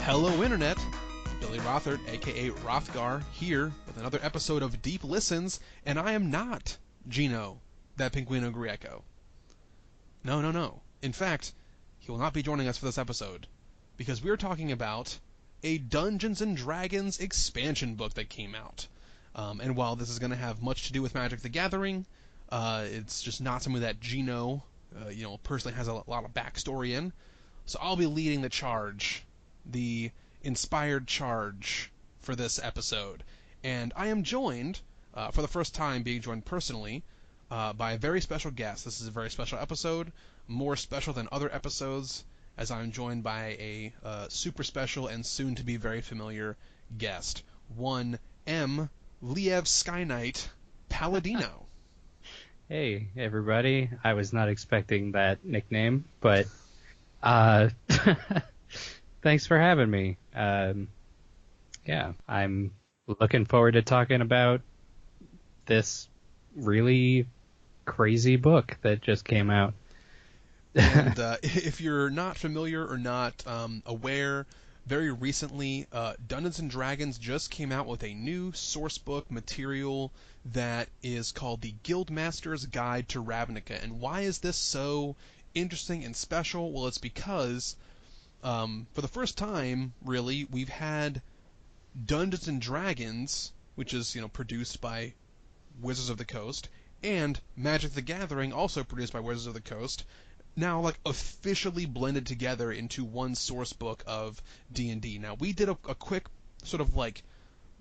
Hello Internet, Billy Rothert, aka Rothgar, here with another episode of Deep Listens, and I am not Gino, that Pinguino Grieco. No. In fact, he will not be joining us for this episode, because we are talking about a Dungeons & Dragons expansion book that came out. And while this is going to have much to do with Magic the Gathering, it's just not something that Gino, personally has a lot of backstory in. So I'll be leading the charge, the inspired charge for this episode. And I am joined, for the first time being joined personally, by a very special guest. This is a very special episode, more special than other episodes, as I'm joined by a super special and soon to be very familiar guest, one M. Liev Skyknight Palladino. Hey, everybody. I was not expecting that nickname, but thanks for having me. Yeah, I'm looking forward to talking about this really crazy book that just came out. And if you're not familiar or not aware, very recently, Dungeons & Dragons just came out with a new sourcebook material that is called the Guildmaster's Guide to Ravnica. And why is this so interesting and special? Well, it's because for the first time, really, we've had Dungeons & Dragons, which is produced by Wizards of the Coast, and Magic the Gathering, also produced by Wizards of the Coast, now officially blended together into one source book of D&D. Now, we did a quick sort of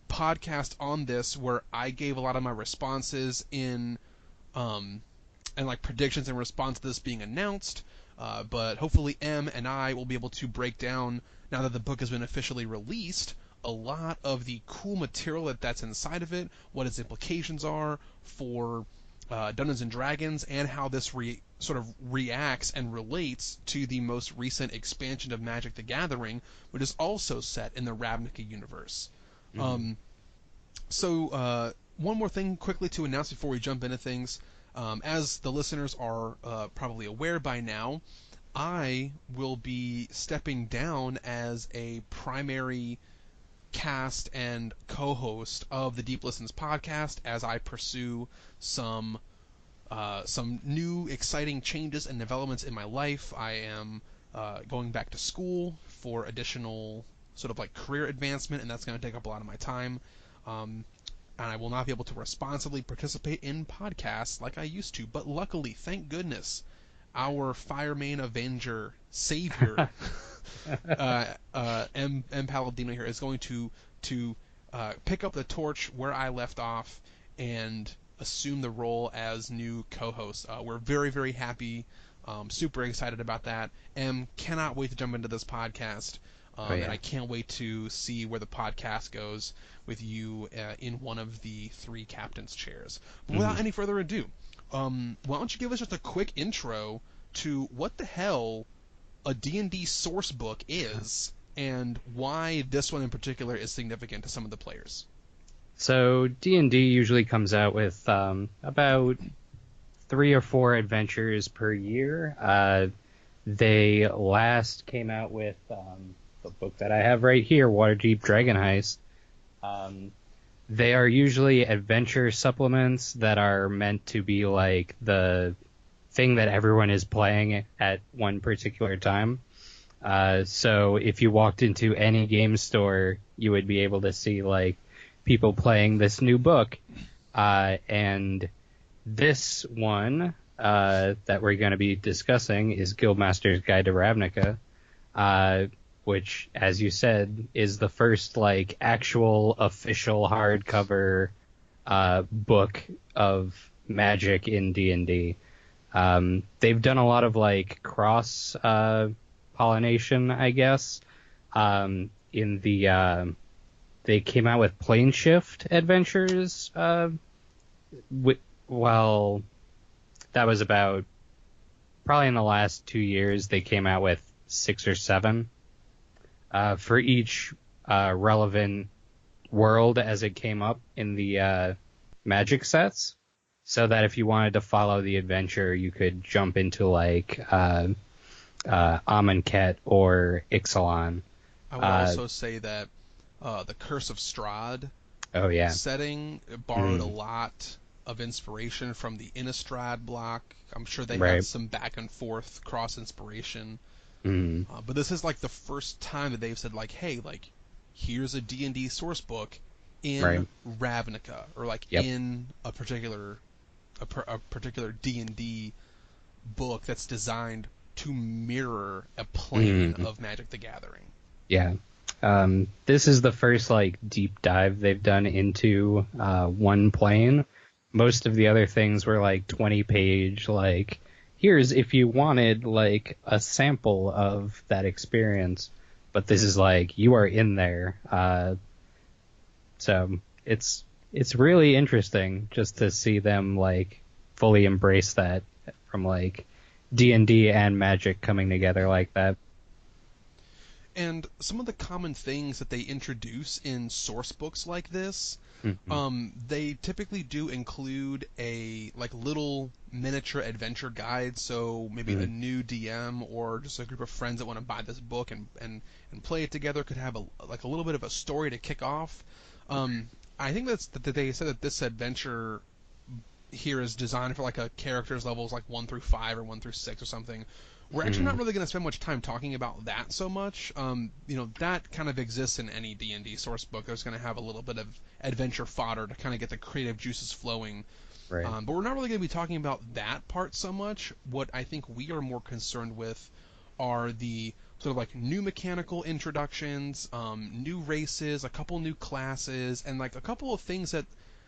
podcast on this where I gave a lot of my responses in and predictions in response to this being announced, but hopefully M and I will be able to break down, now that the book has been officially released, a lot of the cool material that's inside of it, what its implications are for Dungeons & Dragons, and how this sort of reacts and relates to the most recent expansion of Magic the Gathering, which is also set in the Ravnica universe. Mm-hmm. So one more thing quickly to announce before we jump into things. As the listeners are probably aware by now, I will be stepping down as a primary cast and co-host of the Deep Listens podcast as I pursue some new exciting changes and developments in my life. I am going back to school for additional sort of career advancement, and that's going to take up a lot of my time. And I will not be able to responsibly participate in podcasts like I used to. But luckily, thank goodness, our Firemane Avenger Savior, M. Palladino here, is going to pick up the torch where I left off and assume the role as new co-host. We're very, very happy, super excited about that. M cannot wait to jump into this podcast. And I can't wait to see where the podcast goes with you in one of the three captain's chairs. But without any further ado, why don't you give us just a quick intro to what the hell a D&D source book is, and why this one in particular is significant to some of the players. So D&D usually comes out with about 3 or 4 adventures per year. They last came out with the book that I have right here, Waterdeep Dragon Heist. They are usually adventure supplements that are meant to be the thing that everyone is playing at one particular time. So if you walked into any game store, you would be able to see people playing this new book. And this one that we're going to be discussing is Guildmaster's Guide to Ravnica, which, as you said, is the first actual official hardcover book of Magic in D&D. They've done a lot of cross pollination, I guess. In the they came out with Plane Shift adventures. Well, that was about probably in the last 2 years. They came out with 6 or 7 for each relevant world as it came up in the Magic sets, so that if you wanted to follow the adventure, you could jump into Amonkhet or Ixalan. I would also say that the Curse of Strahd Oh yeah. setting borrowed a lot of inspiration from the Innistrad block. I'm sure they had Right. some back and forth cross inspiration. Mm. But this is like the first time that they've said like, hey, like here's a D&D source book in Right. Ravnica or like Yep. in a particular D&D book that's designed to mirror a plane Mm. of Magic the Gathering. Yeah. This is the first like deep dive they've done into one plane. Most of the other things were like 20-page, like here's if you wanted like a sample of that experience, but this is like you are in there. So it's really interesting just to see them like fully embrace that from like D&D and Magic coming together like that. And some of the common things that they introduce in source books like this, Mm-hmm. they typically do include a like little miniature adventure guide. So maybe a new DM or just a group of friends that want to buy this book and play it together could have a little bit of a story to kick off. I think that they said that this adventure here is designed for like a character's levels like 1 through 5 or 1 through 6 or something. We're actually not really going to spend much time talking about that so much. That kind of exists in any D&D source book. There's going to have a little bit of adventure fodder to kind of get the creative juices flowing. Right. But we're not really going to be talking about that part so much. What I think we are more concerned with are the sort of like new mechanical introductions, new races, a couple new classes, and like a couple of things that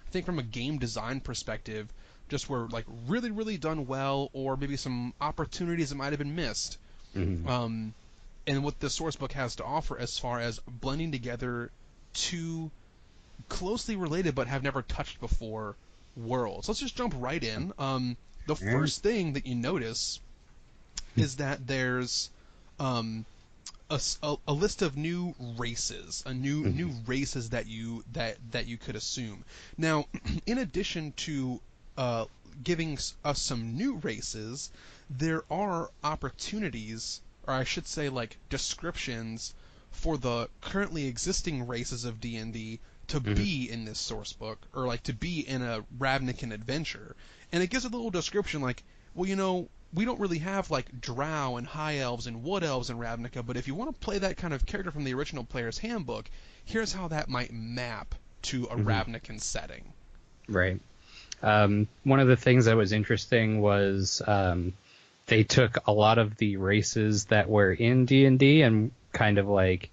I think from a game design perspective just were like really, really done well, or maybe some opportunities that might have been missed. Mm-hmm. And what the source book has to offer as far as blending together two closely related but have never touched before worlds. Let's just jump right in. The first thing that you notice is that there's a list of new races, new races that you could assume. Now, in addition to giving us some new races, there are opportunities, or I should say, like descriptions for the currently existing races of D&D to be in this source book, or like to be in a Ravnican adventure. And it gives a little description like, well, we don't really have like drow and high elves and wood elves in Ravnica, but if you want to play that kind of character from the original player's handbook, here's how that might map to a Ravnican setting. Right. One of the things that was interesting was they took a lot of the races that were in D&D and kind of like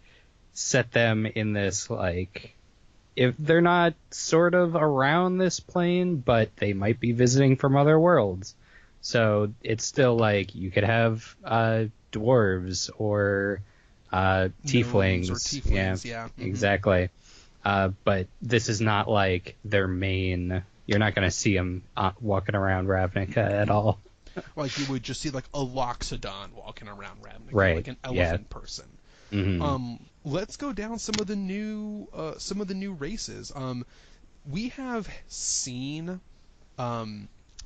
set them in this like, if they're not sort of around this plane, but they might be visiting from other worlds. So it's still like you could have dwarves or tieflings. Gnomes or tieflings, yeah. Exactly. But this is not like their main. You're not going to see them walking around Ravnica at all. Like you would just see like a Loxodon walking around Ravnica, Right. like an elephant person. Mm-hmm. Let's go down some of the new races. We have seen.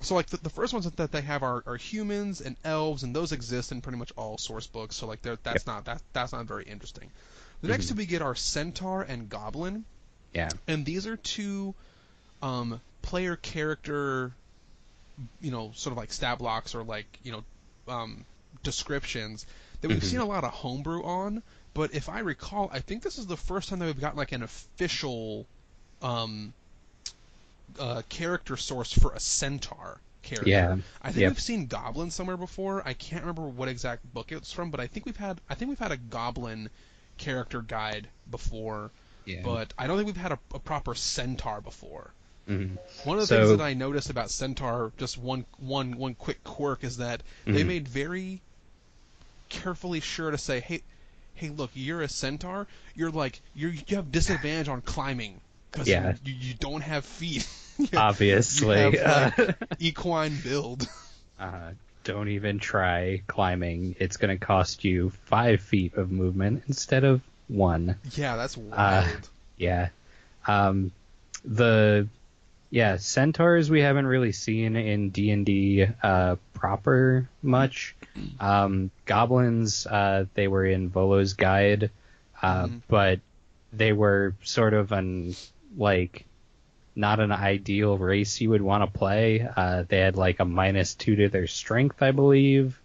So like the first ones that they have are humans and elves, and those exist in pretty much all source books. So like that's not very interesting. The next two we get are centaur and goblin. Yeah. And these are two player character, sort of like stat blocks or like descriptions that we've seen a lot of homebrew on. But if I recall, I think this is the first time that we've gotten like an official character source for a centaur character. Yeah. I think we've seen goblin somewhere before. I can't remember what exact book it's from, but I think we've had a goblin character guide before. Yeah. But I don't think we've had a proper centaur before. Mm-hmm. One of the things that I noticed about centaur, just one quick quirk, is that they made very carefully sure to say, hey, look, you're a centaur. You're like you have disadvantage on climbing because you don't have feet. Obviously, you have, like, equine build. Don't even try climbing. It's going to cost you 5 feet of movement instead of 1. Yeah, that's wild. Yeah. Centaurs we haven't really seen in D&D proper much. Goblins, they were in Volo's Guide. but they were sort of not an ideal race you would want to play. They had like a -2 to their strength, I believe.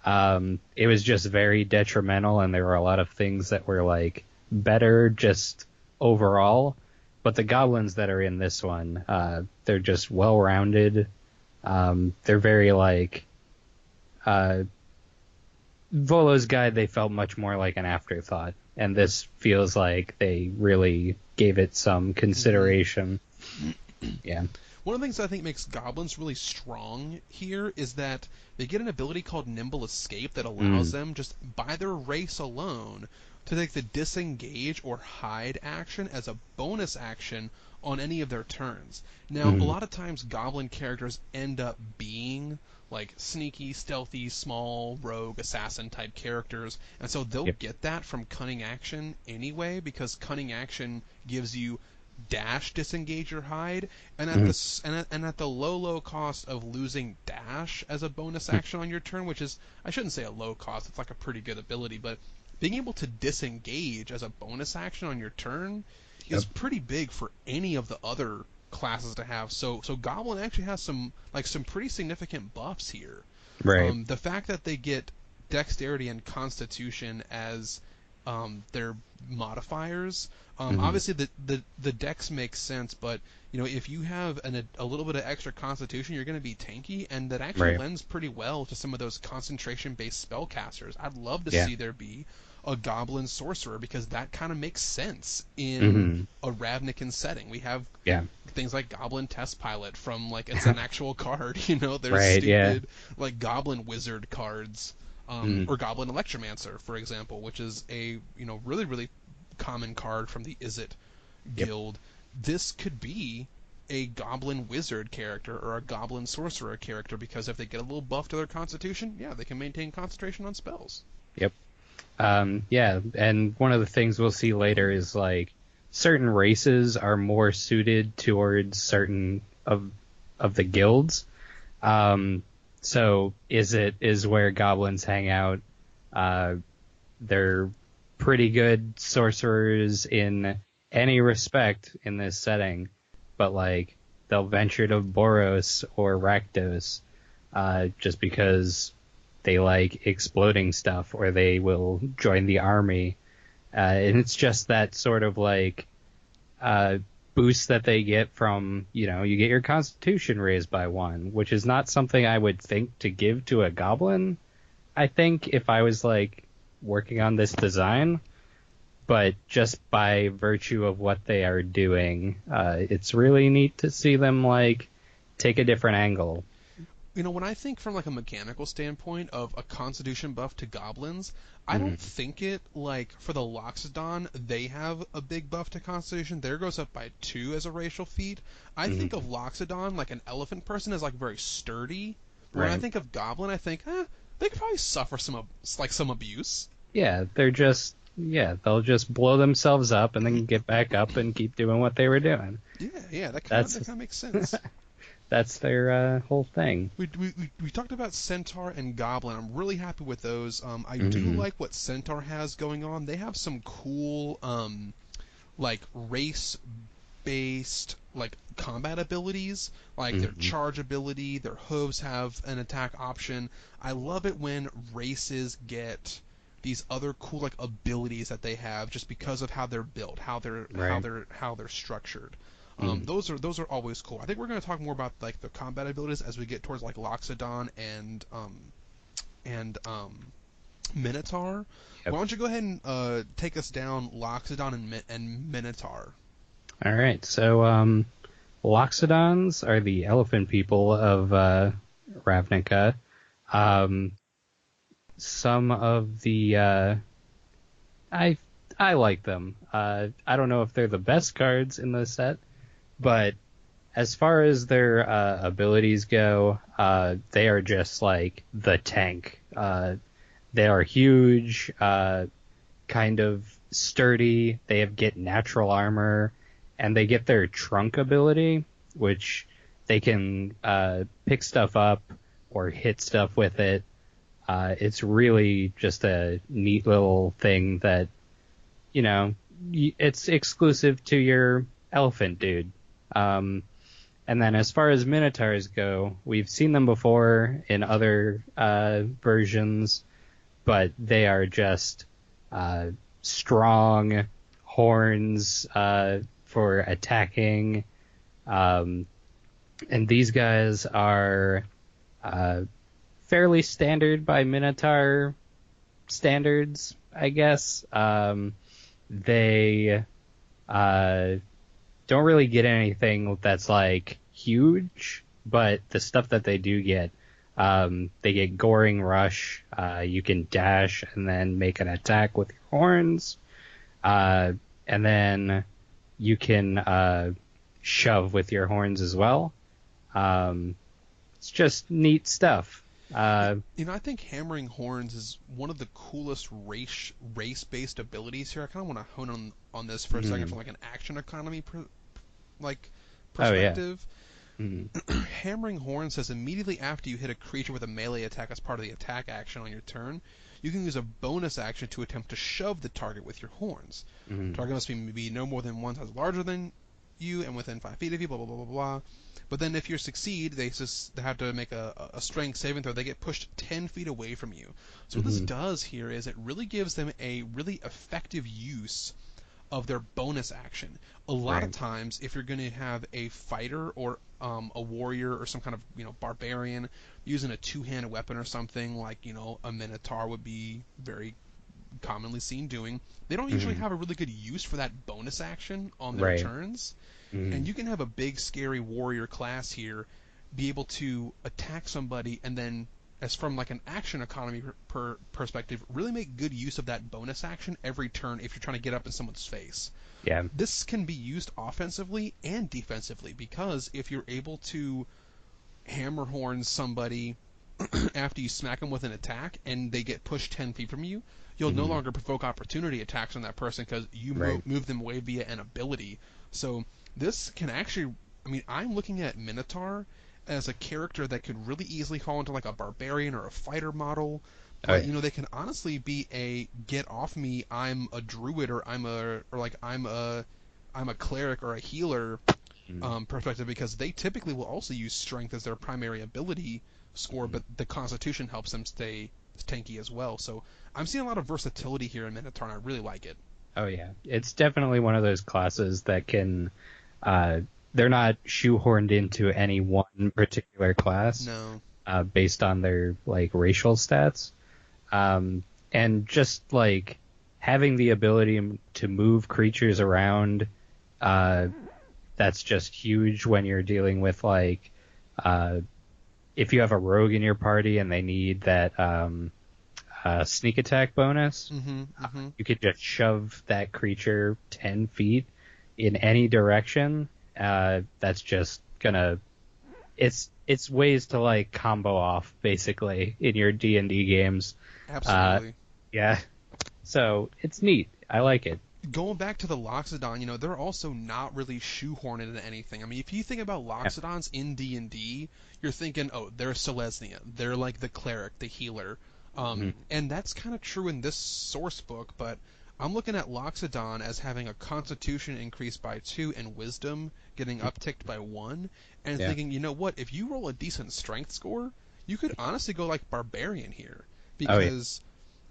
It was just very detrimental, and there were a lot of things that were like better just overall. But the goblins that are in this one, they're just well-rounded. They're very like Volo's Guide. They felt much more like an afterthought, and this feels like they really gave it some consideration. Yeah. One of the things I think makes goblins really strong here is that they get an ability called Nimble Escape that allows them, just by their race alone, to take the disengage or hide action as a bonus action on any of their turns. Now, a lot of times goblin characters end up being like sneaky, stealthy, small, rogue, assassin type characters, and so they'll get that from cunning action anyway, because cunning action gives you dash, disengage, or hide, and at the low cost of losing dash as a bonus action on your turn, which is, I shouldn't say a low cost, it's like a pretty good ability, but being able to disengage as a bonus action on your turn is pretty big for any of the other classes to have. So Goblin actually has some pretty significant buffs here. Right. The fact that they get Dexterity and Constitution as their modifiers. Obviously, the Dex makes sense, but if you have a little bit of extra Constitution, you're going to be tanky, and that actually lends pretty well to some of those concentration-based spellcasters. I'd love to see there be a Goblin Sorcerer, because that kind of makes sense in a Ravnican setting. We have things like Goblin Test Pilot from it's an actual card. There's stupid like Goblin Wizard cards. Or Goblin Electromancer, for example, which is a really, really common card from the Izzet guild. This could be a Goblin Wizard character or a Goblin Sorcerer character, because if they get a little buff to their Constitution, they can maintain concentration on spells. Yep. And one of the things we'll see later is like certain races are more suited towards certain of the guilds. So is where goblins hang out. They're pretty good sorcerers in any respect in this setting, but like they'll venture to Boros or Rakdos just because they like exploding stuff, or they will join the army. And it's just that sort of like boost that they get from, you get your Constitution raised by 1, which is not something I would think to give to a goblin, I think, if I was like working on this design. But just by virtue of what they are doing, it's really neat to see them like take a different angle. When I think from like a mechanical standpoint of a Constitution buff to goblins, I don't think it like for the Loxodon they have a big buff to Constitution. There goes up by 2 as a racial feat. I think of Loxodon like an elephant person as like very sturdy. When I think of Goblin, I think they could probably suffer some abuse. Yeah, they'll just blow themselves up and then get back up and keep doing what they were doing. Yeah, that kind of makes sense. That's their whole thing. We talked about Centaur and Goblin. I'm really happy with those. I do like what Centaur has going on. They have some cool like race-based like combat abilities, like their charge ability. Their hooves have an attack option. I love it when races get these other cool like abilities that they have just because of how they're built, how they're structured. Those are always cool. I think we're going to talk more about like the combat abilities as we get towards like Loxodon and Minotaur. Why don't you go ahead and take us down Loxodon and Minotaur? All right. So Loxodons are the elephant people of Ravnica. Some of the I like them. I don't know if they're the best cards in the set, but as far as their abilities go, they are just like the tank. They are huge, kind of sturdy. They get natural armor, and they get their trunk ability, which they can pick stuff up or hit stuff with it. It's really just a neat little thing that you know, it's exclusive to your elephant dude. And then as far as Minotaurs go, we've seen them before in other versions, but they are just strong horns for attacking. And these guys are fairly standard by Minotaur standards, I guess. They don't really get anything that's like huge, but the stuff that they do get, they get Goring Rush. You can dash and then make an attack with your horns, and then you can shove with your horns as well. It's just neat stuff. I think hammering horns is one of the coolest race-based abilities here. I kind of want to hone on this for a second from like an action economy perspective. Oh, yeah. Hammering horns says immediately after you hit a creature with a melee attack as part of the attack action on your turn, you can use a bonus action to attempt to shove the target with your horns. Target must be no more than one size larger than you and within 5 feet of you, blah, blah, blah, blah, blah. But then if you succeed, they have to make a strength saving throw. They get pushed 10 feet away from you. So what this does here is it really gives them a really effective use of their bonus action. A lot of times, if you're going to have a fighter or a warrior or some kind of barbarian using a two-handed weapon or something like a minotaur would be very commonly seen doing, they don't usually have a really good use for that bonus action on their turns. And you can have a big scary warrior class here be able to attack somebody and then, as from like an action economy perspective, really make good use of that bonus action every turn if you're trying to get up in someone's face. Yeah. This can be used offensively and defensively, because if you're able to hammer horn somebody after you smack them with an attack and they get pushed 10 feet from you, you'll no longer provoke opportunity attacks on that person because you move them away via an ability. So this can actually, I'm looking at Minotaur as a character that could really easily fall into like a barbarian or a fighter model. But they can honestly be a get off me, I'm a druid or I'm a cleric or a healer perspective, because they typically will also use strength as their primary ability score, but the constitution helps them stay tanky as well. So I'm seeing a lot of versatility here in Minotaur, and I really like it. Oh yeah, it's definitely one of those classes that can, they're not shoehorned into any one particular class. No. Based on their like racial stats, and just like having the ability to move creatures around, that's just huge when you're dealing with like, if you have a rogue in your party and they need that sneak attack bonus, you could just shove that creature 10 feet in any direction. That's just gonna, it's ways to like combo off basically in your D&D games. Absolutely. Yeah. So it's neat. I like it. Going back to the Loxodon, they're also not really shoehorned into anything. If you think about Loxodons in D&D, you're thinking, oh, they're Selesnya. They're like the cleric, the healer. And that's kind of true in this source book, but I'm looking at Loxodon as having a constitution increased by 2 and wisdom getting upticked by 1, and thinking, you know what, if you roll a decent strength score, you could honestly go like barbarian here, because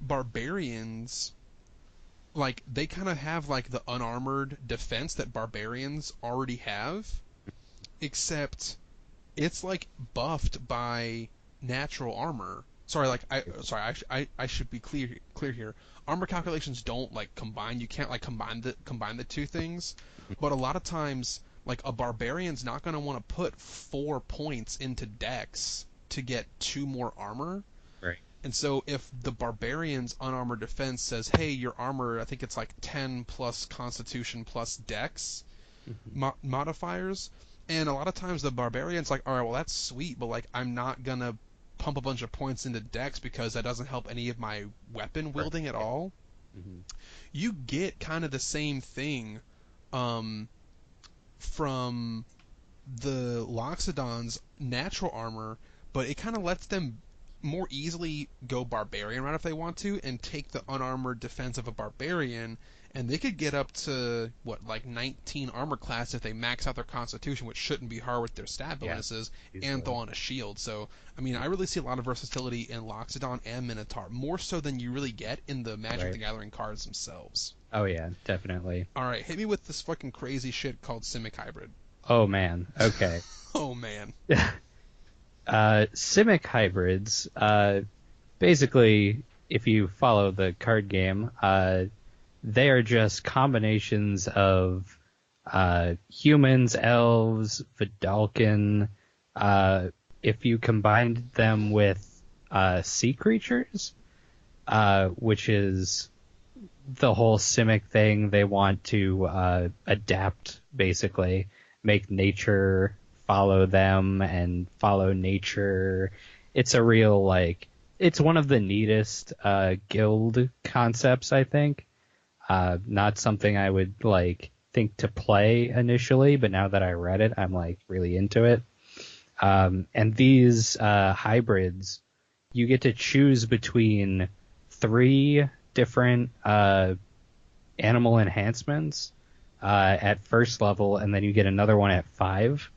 barbarians, like, they kind of have like the unarmored defense that barbarians already have, except it's like buffed by natural armor. I should be clear here. Armor calculations don't like combine. You can't like combine the two things. But a lot of times, like, a barbarian's not going to want to put 4 points into dex to get 2 more armor. Right. And so if the barbarian's unarmored defense says, hey, your armor, I think it's like 10 plus constitution plus dex modifiers, and a lot of times the barbarian's like, all right, well, that's sweet, but like, I'm not going to pump a bunch of points into dex because that doesn't help any of my weapon wielding at all. You get kind of the same thing from the Loxodon's natural armor, but it kind of lets them more easily go barbarian route if they want to and take the unarmored defense of a barbarian, and they could get up to what, like 19 armor class if they max out their constitution, which shouldn't be hard with their stat Yeah, bonuses, and throw easily. on a shield. So I mean, I really see a lot of versatility in Loxodon and Minotaur, more so than you really get in the Magic the Right. Gathering cards themselves. Oh yeah, definitely. All right, hit me with this fucking crazy shit called Simic Hybrid. Oh man. Okay. Oh man. Simic hybrids. Basically, if you follow the card game, they are just combinations of humans, elves, Vidalcan. If you combined them with sea creatures, which is the whole Simic thing, they want to adapt, basically, make nature follow them and follow nature. It's a real, like, it's one of the neatest guild concepts, I think. Not something I would like think to play initially, but now that I read it, I'm like really into it. And these hybrids, you get to choose between 3 different animal enhancements at first level, and then you get another one at 5.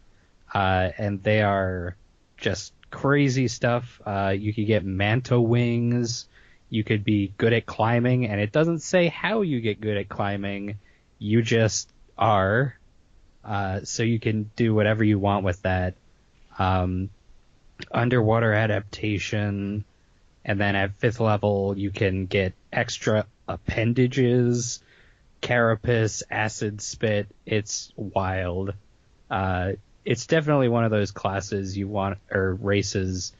And they are just crazy stuff. You could get Manta Wings. You could be good at climbing, and it doesn't say how you get good at climbing. You just are. So you can do whatever you want with that. Underwater adaptation, and then at 5th level you can get extra appendages, carapace, acid spit. It's wild. It's definitely one of those classes you want, or races,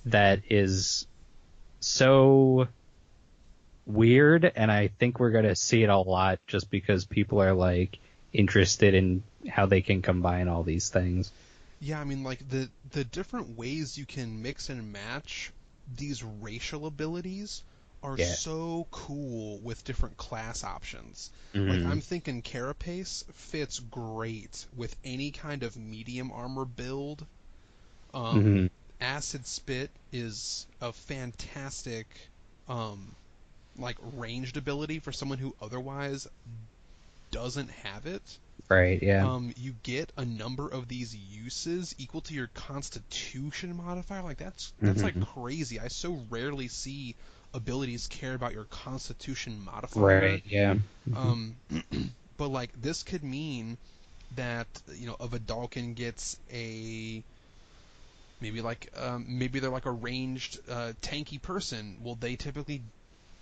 that is so weird, and I think we're going to see it a lot just because people are like interested in how they can combine all these things. Yeah, I mean, like the different ways you can mix and match these racial abilities are Yeah. so cool with different class options. Like Mhm. I'm thinking Carapace fits great with any kind of medium armor build. Um, Mhm. Acid Spit is a fantastic like ranged ability for someone who otherwise doesn't have it. Right, yeah. You get a number of these uses equal to your Constitution modifier. Like that's like Mhm. crazy. I so rarely see abilities care about your Constitution modifier. Right, yeah. Mhm. Um, but like this could mean that a Vidalcan gets a maybe they're like a ranged tanky person. Well, they typically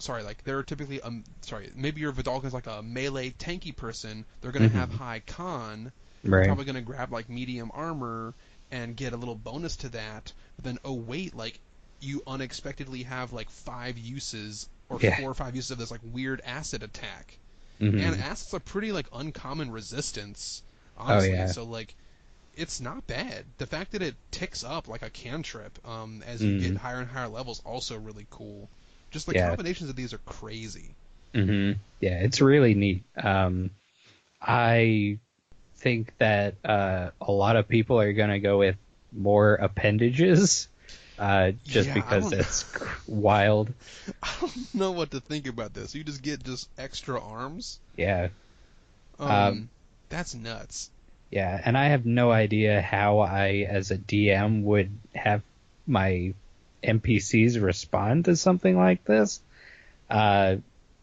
like they're typically maybe your Vidalcan is like a melee tanky person. They're gonna have Mhm. high con. They're Right. probably gonna grab like medium armor and get a little bonus to that. But then oh wait, like you unexpectedly have like 5 uses or Yeah. 4 or 5 uses of this like weird acid attack. And Mhm. acid's a pretty like uncommon resistance, Oh honestly. yeah. So like it's not bad. The fact that it ticks up like a cantrip as you get Mhm. higher and higher levels also really cool. Just the Yeah. combinations of these are crazy. Mhm. Yeah, it's really neat. I think that a lot of people are gonna go with more appendages, just Yeah, because it's wild. I don't know what to think about this. You just get just extra arms. Yeah. Um, Um, that's nuts. yeah, and I have no idea how I, as a DM, would have my NPCs respond to something like this. Uh,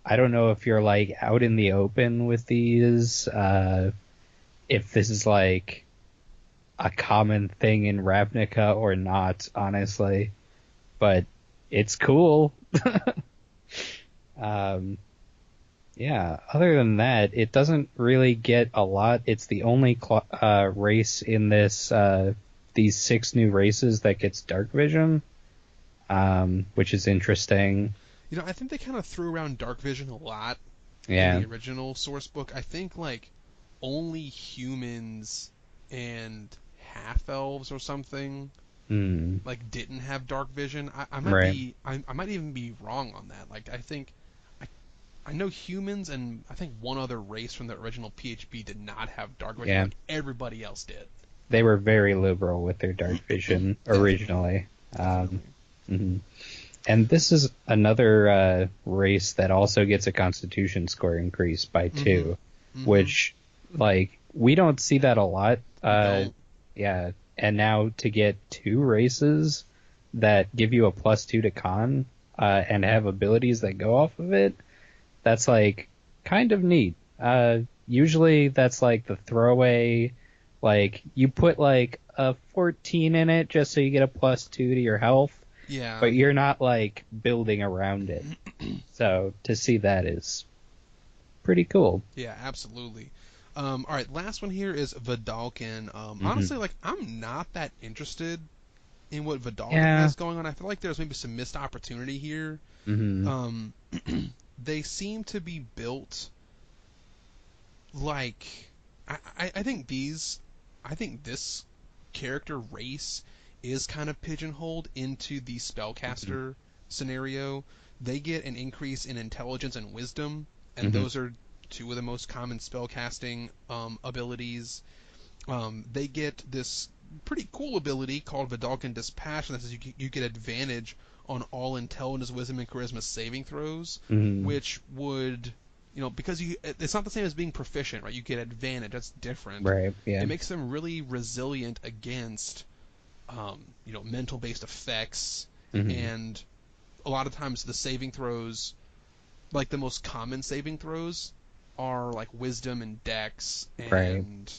I don't know if you're like out in the open with these, if this is like a common thing in Ravnica or not, honestly. But it's cool. Um, yeah, other than that, it doesn't really get a lot. It's the only race in this these 6 new races that gets dark vision, which is interesting. I think they kind of threw around dark vision a lot in Yeah. the original source book. I think like only humans and half elves or something Hmm. like didn't have dark vision. I might Right. be I might even be wrong on that. Like I think I I know humans and I think one other race from the original PHB did not have dark vision. Yeah. Like everybody else did. They were very liberal with their dark vision Definitely, originally. Um, definitely. hmm And this is another race that also gets a Constitution score increase by Mm-hmm. 2, Mm-hmm. which, like, we don't see that a lot. We don't. Yeah, and now to get 2 races that give you a +2 to con and have abilities that go off of it, that's, like, kind of neat. Usually that's, like, the throwaway, like, you put, like, a 14 in it just so you get a +2 to your health, Yeah. but you're not like building around it. So to see that is pretty cool. Yeah, absolutely. All right, last one here is Vidalkin. hmm Honestly, like I'm not that interested in what Vidalkin Yeah. has going on. I feel like there's maybe some missed opportunity here. hmm Um, they seem to be built like I think I think this character race is kind of pigeonholed into the spellcaster scenario. They get an increase in intelligence and wisdom, and hmm those are two of the most common spellcasting abilities. They get this pretty cool ability called Vidalcan Dispassion that says you get advantage on all intelligence, wisdom, and charisma saving throws, hmm which would, because it's not the same as being proficient, right? You get advantage. That's different. Right. Yeah. It makes them really resilient against, mental-based effects, hmm and a lot of times the saving throws, like the most common saving throws, are like wisdom and dex, Right. and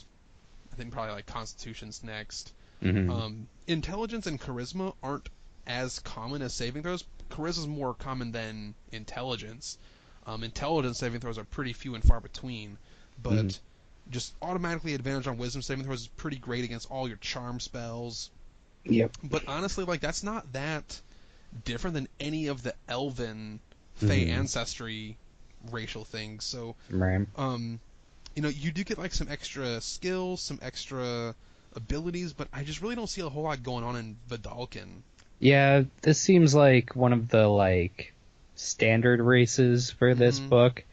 I think probably like Constitution's next. hmm Intelligence and charisma aren't as common as saving throws. Charisma is more common than intelligence. Intelligence saving throws are pretty few and far between, hmm but just automatically advantage on wisdom saving throws is pretty great against all your charm spells. Yep. But honestly, like that's not that different than any of the elven Fey hmm ancestry racial things. So Right. um, you do get like some extra skills, some extra abilities, but I just really don't see a whole lot going on in Vidalkin. Yeah. This seems like one of the like standard races for this Mm-hmm. book.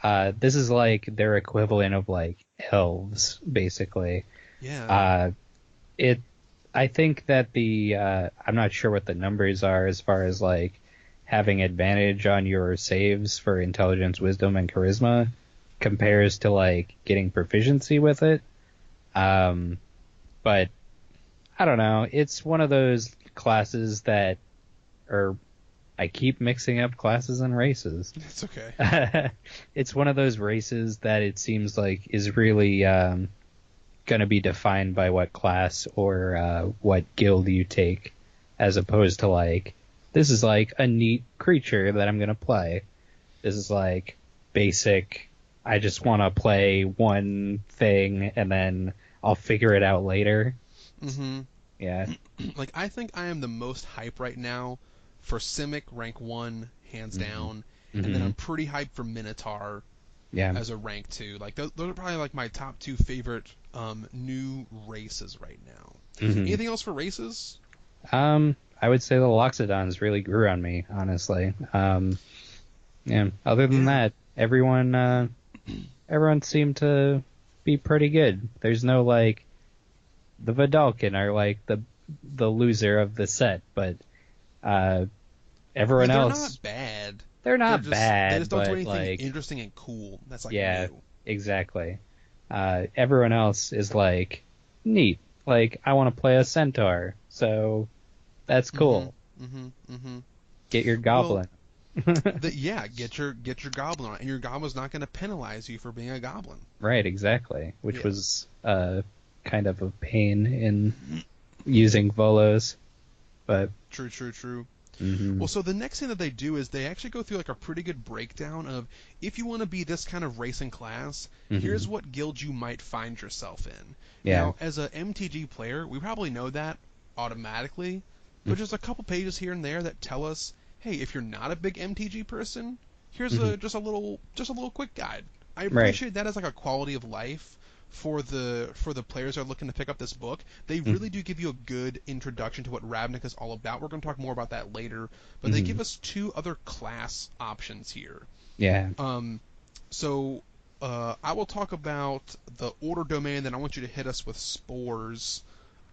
This is like their equivalent of like elves, basically. Yeah. Uh, it I think that I'm not sure what the numbers are as far as like having advantage on your saves for intelligence, wisdom, and charisma compares to like getting proficiency with it. Um, but I don't know. It's one of those classes that are I keep mixing up classes and races. It's okay. It's one of those races that it seems like is really going to be defined by what class or what guild you take, as opposed to like, this is like a neat creature that I'm going to play. This is like basic, I just want to play one thing and then I'll figure it out later. Mm-hmm. Yeah. Like I think I am the most hype right now for Simic rank 1, hands hmm down, and then hmm I'm pretty hyped for Minotaur Yeah. as a rank 2. Like those are probably like my top 2 favorite new races right now. hmm Anything else for races? I would say the Loxodons really grew on me, honestly. Yeah. Other than Yeah. that, everyone seemed to be pretty good. There's no like the Vidalkin are like the loser of the set, but uh, Yeah, everyone they're else not bad. they're They're not just they bad, just don't do but anything like interesting and cool. That's like yeah, new. exactly. Everyone else is like neat. Like I want to play a centaur, so that's Mm-hmm. cool. Mm-hmm. Mm-hmm. Get your Well, goblin. yeah, get your goblin on, and your goblin's not going to penalize you for being a goblin. Right, exactly. Which Yeah. was kind of a pain in using Volos, but True. True. True. hmm Well, so the next thing that they do is they actually go through like a pretty good breakdown of if you want to be this kind of race and class, hmm here's what guild you might find yourself in. yeah, Now, as a MTG player, we probably know that automatically, but there's a couple pages here and there that tell us, hey, if you're not a big MTG person, here's hmm just a little quick guide. I right. appreciate that as like a quality of life for the players that are looking to pick up this book. They hmm really do give you a good introduction to what Ravnica is all about. We're going to talk more about that later, but they hmm give us two other class options here. Yeah. Um, so I will talk about the order domain, then I want you to hit us with spores.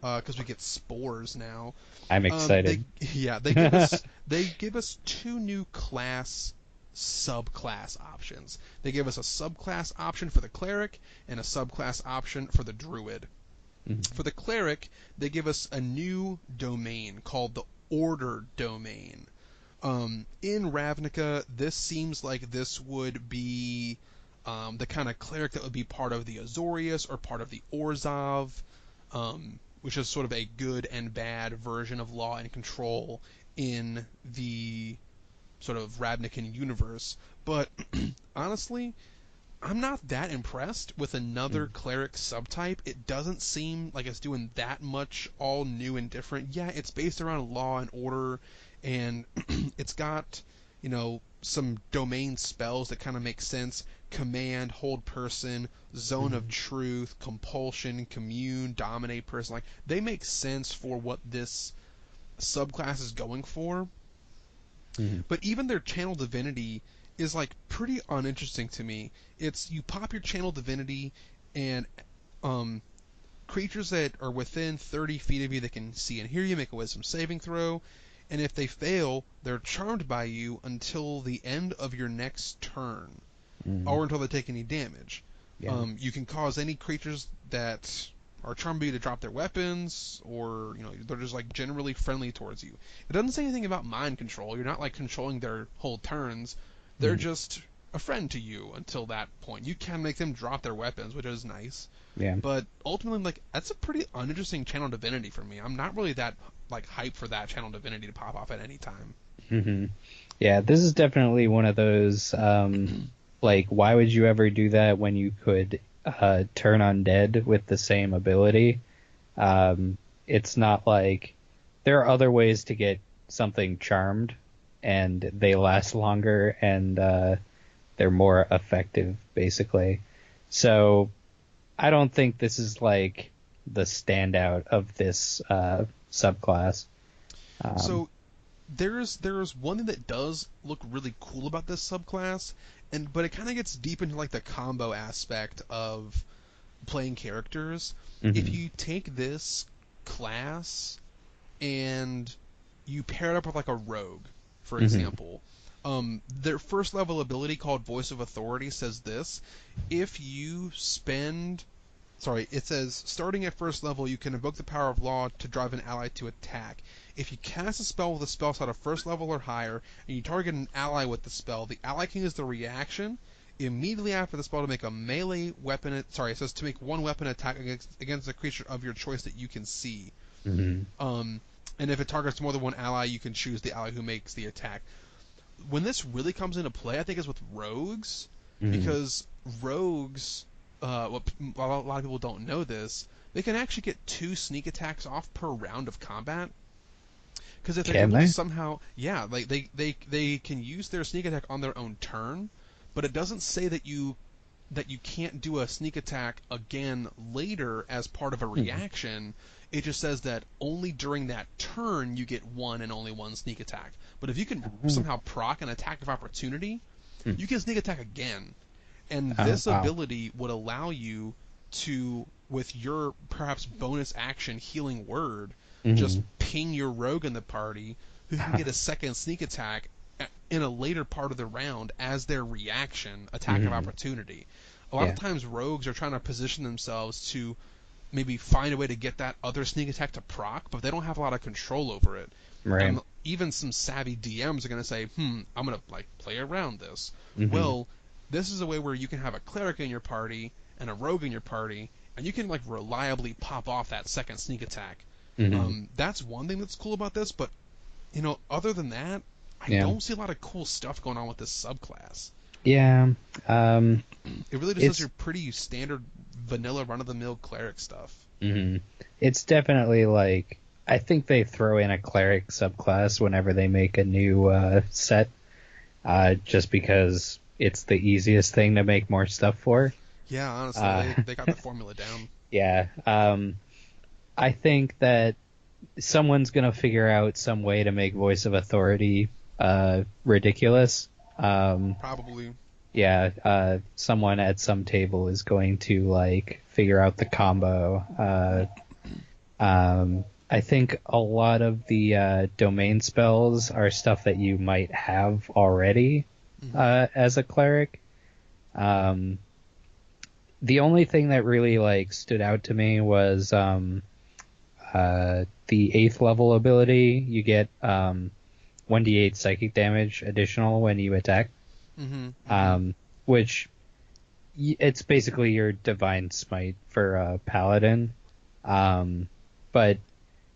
because we get spores now. I'm excited. They give us two new class subclass options. They give us a subclass option for the cleric and a subclass option for the druid. Mhm. For the cleric, they give us a new domain called the order domain. In Ravnica, this seems like this would be the kind of cleric that would be part of the Azorius or part of the Orzhov, which is sort of a good and bad version of law and control in the sort of Ravnican universe. But honestly, I'm not that impressed with another cleric subtype. It doesn't seem like it's doing that much all new and different. Yeah, it's based around law and order, and it's got, some domain spells that kind of make sense. Command, hold person, zone of truth, compulsion, commune, dominate person. Like, they make sense for what this subclass is going for. Mhm. But even their channel divinity is like pretty uninteresting to me. It's you pop your channel divinity, and creatures that are within 30 feet of you that can see and hear you make a wisdom saving throw, and if they fail, they're charmed by you until the end of your next turn, Mhm. or until they take any damage. Yeah. You can cause any creatures that are charmed by you to drop their weapons, or they're just like generally friendly towards you. It doesn't say anything about mind control. You're not like controlling their whole turns. They're Mhm. just a friend to you until that point. You can make them drop their weapons, which is nice. Yeah. But ultimately, like, that's a pretty uninteresting channel divinity for me. I'm not really that like hyped for that channel divinity to pop off at any time. hmm Yeah, this is definitely one of those, like, why would you ever do that when you could turn undead with the same ability? It's not like there are other ways to get something charmed, and they last longer, and they're more effective, basically. So I don't think this is like the standout of this subclass. So there's one thing that does look really cool about this subclass, but it kind of gets deep into like the combo aspect of playing characters. If Mhm. you take this class and you pair it up with like a rogue, for Mhm. example, their first level ability called Voice of Authority says this: if you spend Sorry, it says, starting at first level, you can invoke the power of law to drive an ally to attack. If you cast a spell with a spell slot of first level or higher, and you target an ally with the spell, the ally can use the reaction immediately after the spell to make a melee weapon. Sorry, it says to make one weapon attack against a creature of your choice that you can see. Mhm. Um, and if it targets more than one ally, you can choose the ally who makes the attack. When this really comes into play, I think, is with rogues, Mhm. because rogues, a lot of people don't know this, they can actually get 2 sneak attacks off per round of combat. Because if they're Can able to they? somehow, yeah, like they can use their sneak attack on their own turn, but it doesn't say that you can't do a sneak attack again later as part of a Hmm. reaction. It just says that only during that turn you get one and only one sneak attack. But if you can Oh. somehow proc an attack of opportunity, Hmm. you can sneak attack again. And Oh, this wow. ability would allow you to, with your perhaps bonus action healing word, just Mhm. ping your rogue in the party who can get a second sneak attack in a later part of the round as their reaction attack of Mhm. opportunity. A lot of Yeah. times rogues are trying to position themselves to maybe find a way to get that other sneak attack to proc, but they don't have a lot of control over it. Right. And even some savvy DMs are going to say, I'm going to like play around this. Mhm. Well, this is a way where you can have a cleric in your party and a rogue in your party, and you can like reliably pop off that second sneak attack. Mhm. That's one thing that's cool about this, but other than that, I Yeah. don't see a lot of cool stuff going on with this subclass. Yeah. It really just does It's your pretty standard vanilla run of the mill cleric stuff. mhm. It's definitely like I think they throw in a cleric subclass whenever they make a new set, just because it's the easiest thing to make more stuff for. Yeah, honestly, Uh, they got the formula down. yeah. I think that someone's gonna figure out some way to make Voice of Authority ridiculous. Probably. Yeah, someone at some table is going to like figure out the combo. I think a lot of the domain spells are stuff that you might have already as a cleric. The only thing that really like stood out to me was the 8th level ability. You get 1d8 psychic damage additional when you attack, which it's basically your divine smite for a paladin. But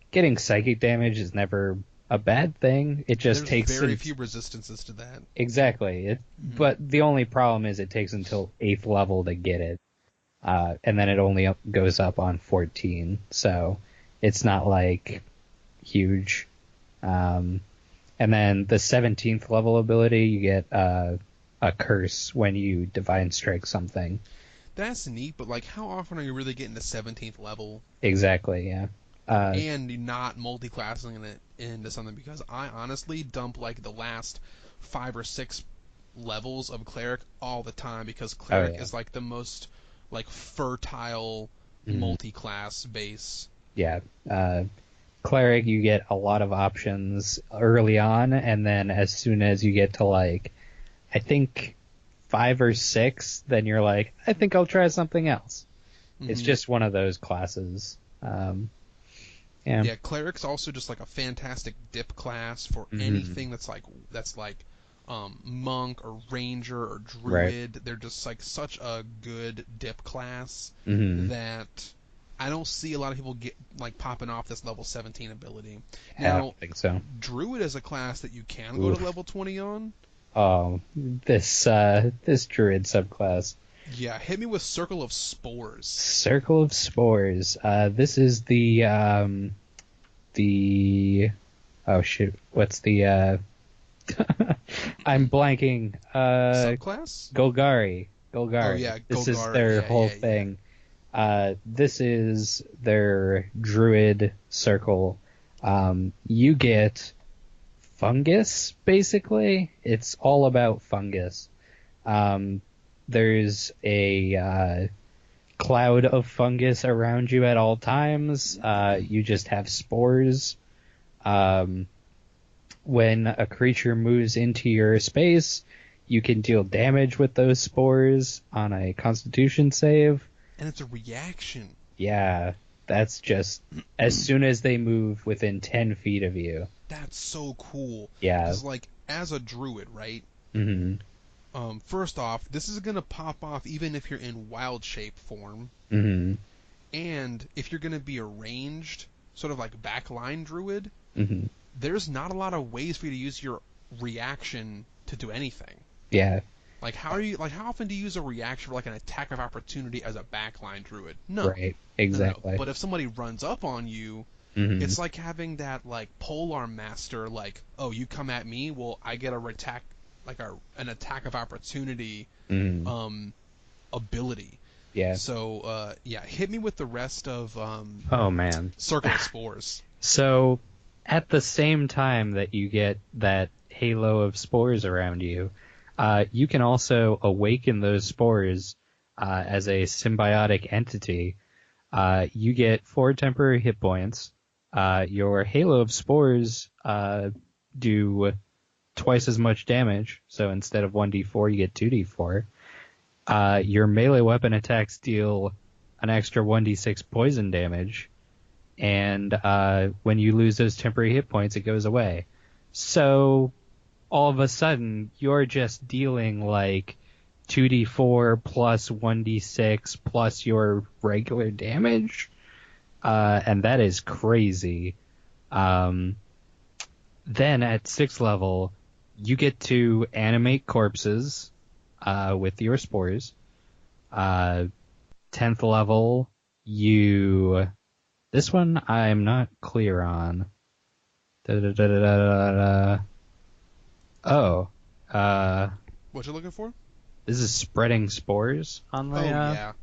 getting psychic damage is never a bad thing. It just takes very few resistances to that. Exactly. But the only problem is it takes until 8th level to get it. And then it only goes up on 14. So it's not like huge. And then the 17th level ability, you get a curse when you divine strike something. That's neat, but like, how often are you really getting to 17th level? Exactly, yeah. And not multi-classing it into something, because I honestly dump like the last 5 or 6 levels of cleric all the time, because cleric is like the most like fertile multi-class base. Yeah. Cleric, you get a lot of options early on, and then as soon as you get to like, I think 5 or 6, then you're like, I think I'll try something else. It's just one of those classes. Yeah, cleric's also just like a fantastic dip class for anything that's like monk or ranger or druid. They're just like such a good dip class that I don't see a lot of people get like popping off this level 17 ability. Now, I don't think so. druid is a class that you can go to level 20 on. Oh, this druid subclass. Yeah, hit me with Circle of Spores. Circle of Spores. This is the oh shoot, what's the I'm blanking. Subclass? Golgari. Oh yeah, This is their whole thing. This is their druid circle. You get fungus, basically. It's all about fungus. There's a cloud of fungus around you at all times. You just have spores. When a creature moves into your space, you can deal damage with those spores on a Constitution save. And it's a reaction. Yeah, that's just as soon as they move within 10 feet of you. That's so cool. Yeah. Because, like, as a druid, right? First off, this is going to pop off even if you're in wild shape form. And if you're going to be a ranged, sort of like backline druid, there's not a lot of ways for you to use your reaction to do anything. Yeah. Like, how often do you use a reaction for like an attack of opportunity as a backline druid? No. Right. Exactly. No. But if somebody runs up on you, it's like having that like polearm master, like, oh, you come at me, well, I get an attack of opportunity ability. Yeah. So hit me with the rest of oh man, Circle of Spores. So at the same time that you get that halo of spores around you, you can also awaken those spores as a symbiotic entity. You get 4 temporary hit points. Your halo of spores do twice as much damage, so instead of 1d4, you get 2d4. Your melee weapon attacks deal an extra 1d6 poison damage, and when you lose those temporary hit points, it goes away. So all of a sudden, you're just dealing like 2d4 plus 1d6 plus your regular damage, and that is crazy. Then at 6th level, you get to animate corpses with your spores. 10th level, this one I'm not clear on. Oh. What you looking for? This is spreading spores on the... Oh, yeah.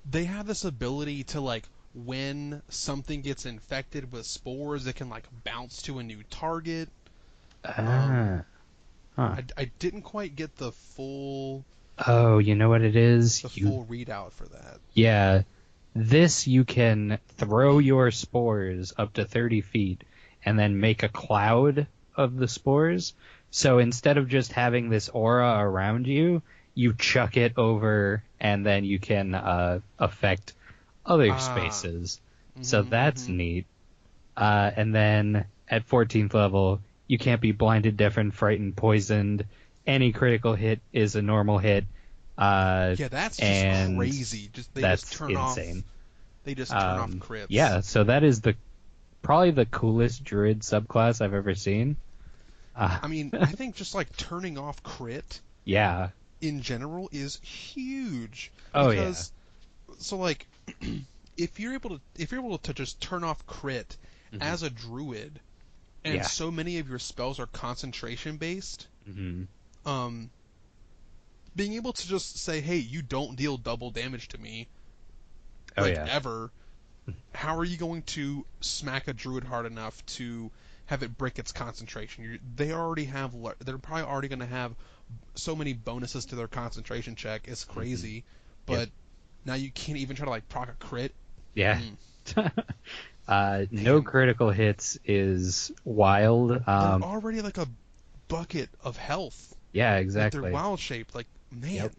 They have this ability to, like, when something gets infected with spores, it can, like, bounce to a new target. Huh. I didn't quite get the full... Oh, you know what it is? The full readout for that. Yeah. This you can throw your spores up to 30 feet and then make a cloud of the spores. So instead of just having this aura around you, you chuck it over and then you can affect other spaces. So that's neat. And then at 14th level, you can't be blinded, deafened, frightened, poisoned. Any critical hit is a normal hit. Yeah, that's just crazy. That's insane. They just turn off crits. Yeah, so that is probably the coolest druid subclass I've ever seen. I mean, I think just like turning off crit, yeah, in general is huge. Oh because, So like, if you're able to just turn off crit as a druid, and so many of your spells are concentration based, being able to just say, hey, you don't deal double damage to me, ever, how are you going to smack a druid hard enough to have it break its concentration? They're probably already going to have so many bonuses to their concentration check. It's crazy, but now you can't even try to like proc a crit. Yeah. No critical hits is wild. They're already like a bucket of health. Yeah, exactly. They're wild shaped, like, man. Yep.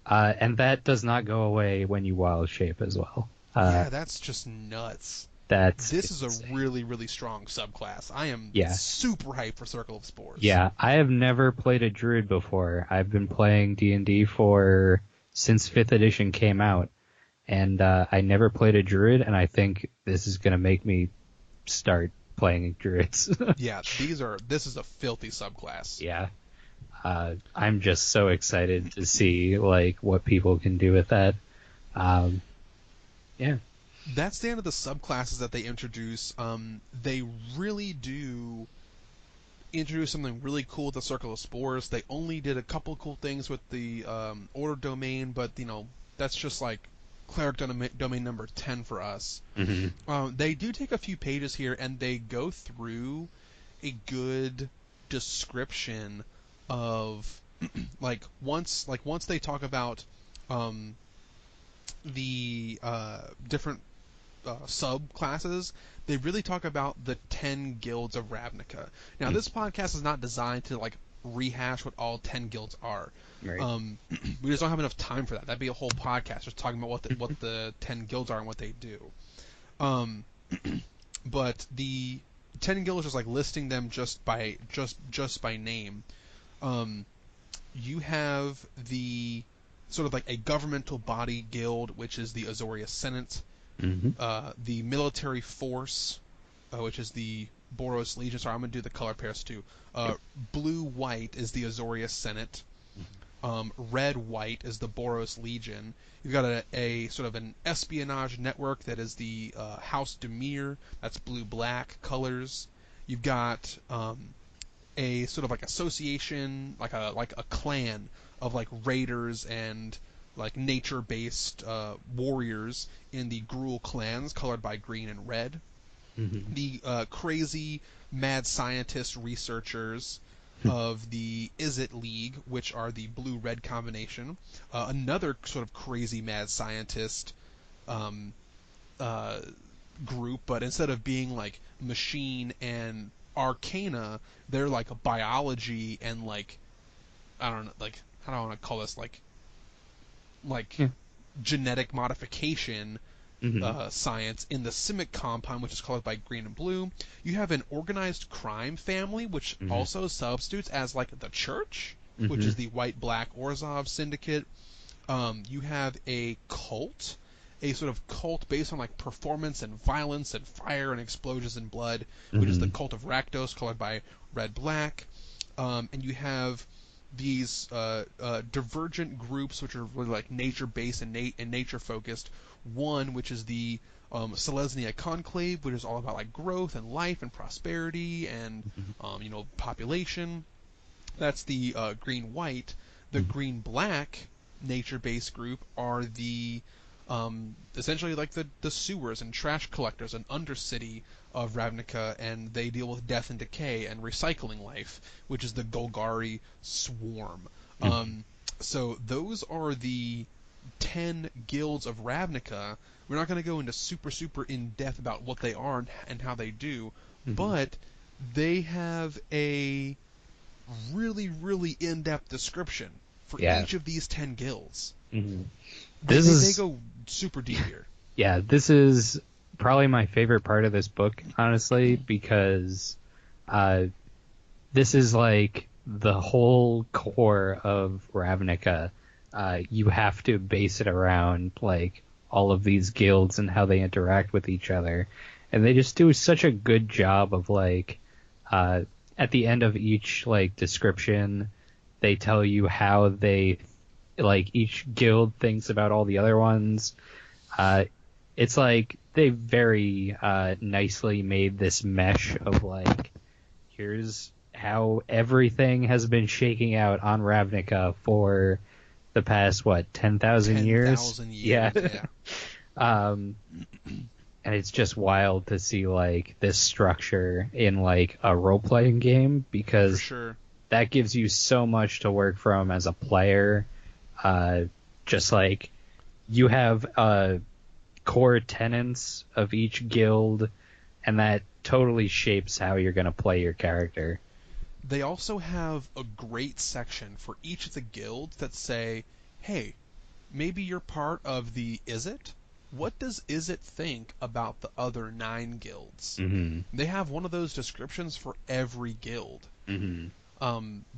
And that does not go away when you wild shape as well. Yeah, that's just nuts. This is a really, really strong subclass. I am super hyped for Circle of Spores. Yeah, I have never played a druid before. I've been playing D&D since 5th edition came out, and I never played a druid, and I think this is going to make me start playing druids. Yeah, this is a filthy subclass. Yeah. I'm just so excited to see like what people can do with that. Yeah. That's the end of the subclasses that they introduce. They really do introduce something really cool with the Circle of Spores. They only did a couple cool things with the Order domain, but that's just like Cleric domain number 10 for us. They do take a few pages here, and they go through a good description of once they talk about the different subclasses, they really talk about the 10 guilds of Ravnica. Now, this podcast is not designed to like rehash what all 10 guilds are. Right. We just don't have enough time for that. That'd be a whole podcast just talking about what the 10 guilds are and what they do. But the 10 guilds is like listing them just by name. You have the sort of like a governmental body guild, which is the Azorius Senate. The military force, which is the Boros Legion. Sorry, I'm going to do the color pairs too. Blue-white is the Azorius Senate. Red-white is the Boros Legion. You've got a sort of an espionage network that is the House Demir. That's blue-black colors. You've got a sort of like association, like a clan of like raiders and like nature-based warriors in the Gruul clans, colored by green and red. The crazy mad scientist researchers of the Izzet League, which are the blue-red combination. Another sort of crazy mad scientist group, but instead of being like machine and arcana, they're like biology and like, I don't know, like, how do I want to call this, like genetic modification science in the Simic compound, which is colored by green and blue. You have an organized crime family, which also substitutes as like the church, which is the white-black Orzhov syndicate. You have a cult, a sort of cult based on like performance and violence and fire and explosions and blood, which is the cult of Rakdos, colored by red-black. And you have these divergent groups, which are really like nature-based and nature-focused. One, which is the Selesnya Conclave, which is all about like growth and life and prosperity and population. That's the green-white. The green-black nature-based group are the essentially like the sewers and trash collectors and undercity of Ravnica, and they deal with death and decay and recycling life, which is the Golgari Swarm. So those are the 10 guilds of Ravnica. We're not going to go into super in depth about what they are and how they do, Mm-hmm. but they have a really in-depth description for Yeah. each of these 10 guilds. Mm-hmm. They go super deep here. Yeah, this is probably my favorite part of this book, honestly, because this is like the whole core of Ravnica. You have to base it around like all of these guilds and how they interact with each other, and they just do such a good job of like at the end of each like description, they tell you how they like each guild thinks about all the other ones. It's like they very nicely made this mesh of like, here's how everything has been shaking out on Ravnica for the past 10,000 years? 10,000 years. Yeah. And it's just wild to see like this structure in like a role-playing game, because For sure. that gives you so much to work from as a player. Just like you have core tenets of each guild, and that totally shapes how you're going to play your character. They also have a great section for each of the guilds that say, hey, maybe you're part of the Izzet. What does Izzet think about the other 9 guilds? Mm-hmm. They have one of those descriptions for every guild. Mm-hmm.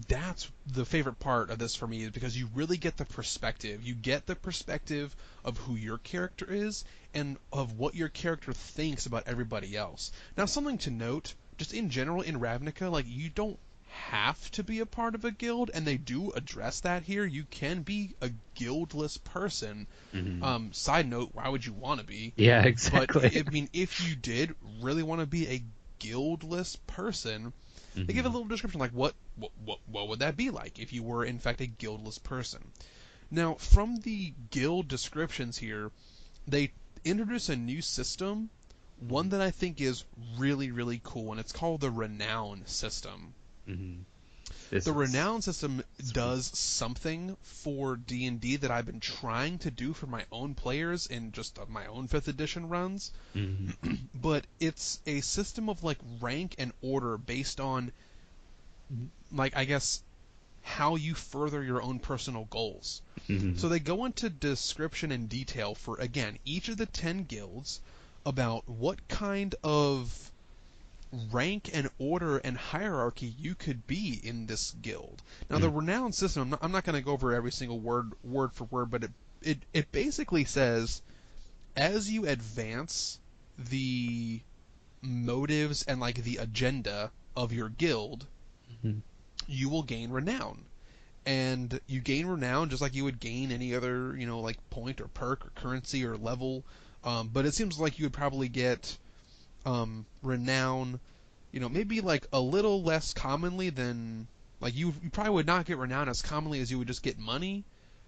That's the favorite part of this for me, is because you really get the perspective. You get the perspective of who your character is and of what your character thinks about everybody else. Now, something to note, just in general in Ravnica, like, you don't have to be a part of a guild, and they do address that here. You can be a guildless person. Mm-hmm. Side note, why would you want to be? Yeah, exactly. But, I mean, if you did really want to be a guildless person, they give a little description, like what would that be like if you were in fact a guildless person. Now, from the guild descriptions here, they introduce a new system, one that I think is really cool, and it's called the Renown system. Mm-hmm. The Renown system does something for D&D that I've been trying to do for my own players in just my own 5th edition runs. Mm-hmm. But it's a system of like rank and order based on, like, I guess, how you further your own personal goals. Mm-hmm. So they go into description and detail for, again, each of the 10 guilds about what kind of rank and order and hierarchy you could be in this guild. Now, the Renown system, I'm not going to go over every single word for word, but it basically says, as you advance the motives and like the agenda of your guild, you will gain renown. And you gain renown just like you would gain any other, like point or perk or currency or level. But it seems like you would probably get renown, maybe like a little less commonly than, like, you probably would not get renown as commonly as you would just get money,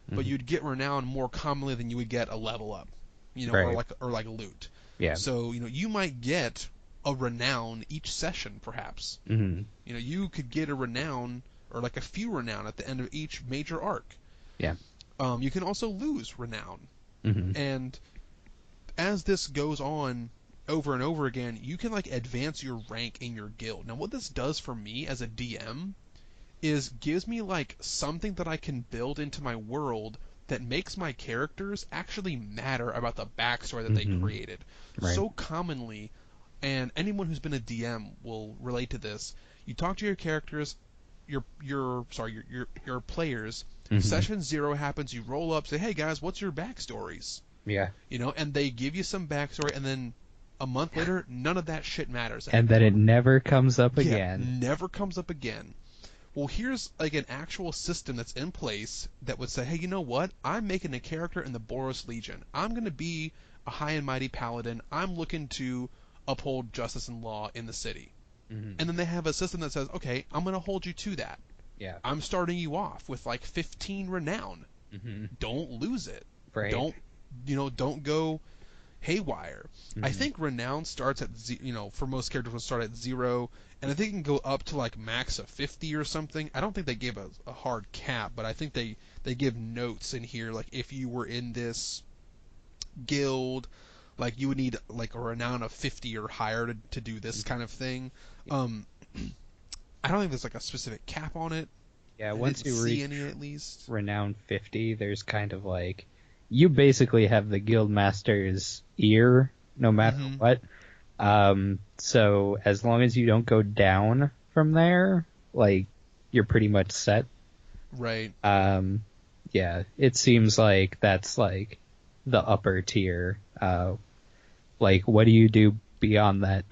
but you'd get renown more commonly than you would get a level up, Right. or like loot. Yeah. So, you might get a renown each session, perhaps. Mm-hmm. You could get a renown or like a few renown at the end of each major arc. Yeah. You can also lose renown. Mm-hmm. And as this goes on over and over again, you can like advance your rank in your guild. Now, what this does for me as a DM is gives me like something that I can build into my world that makes my characters actually matter about the backstory that they created. Right. So commonly, and anyone who's been a DM will relate to this, you talk to your characters, your players. Session 0 happens, you roll up, say, hey guys, what's your backstories? Yeah. And they give you some backstory, and then a month later, none of that shit matters anymore. And then it never comes up Yeah, again. never comes up again. Well, here's like an actual system that's in place that would say, hey, you know what? I'm making a character in the Boros Legion. I'm going to be a high and mighty paladin. I'm looking to uphold justice and law in the city. Mm-hmm. And then they have a system that says, okay, I'm going to hold you to that. Yeah. I'm starting you off with like 15 renown. Mm-hmm. Don't lose it. Right. Don't go, haywire. I Mhm. think renown starts at for most characters will start at 0, and I think it can go up to like max of 50 or something. I don't think they gave a hard cap, but I think they give notes in here, like if you were in this guild, like you would need like a renown of 50 or higher to do this kind of thing. Um, I don't think there's like a specific cap on it. Yeah, I once didn't you see reach any at least. Renown 50, there's kind of like you basically have the Guildmaster's ear no matter Mm-hmm. what. So as long as you don't go down from there, like you're pretty much set. Right. Yeah, it seems like that's like the upper tier. Like what do you do beyond that?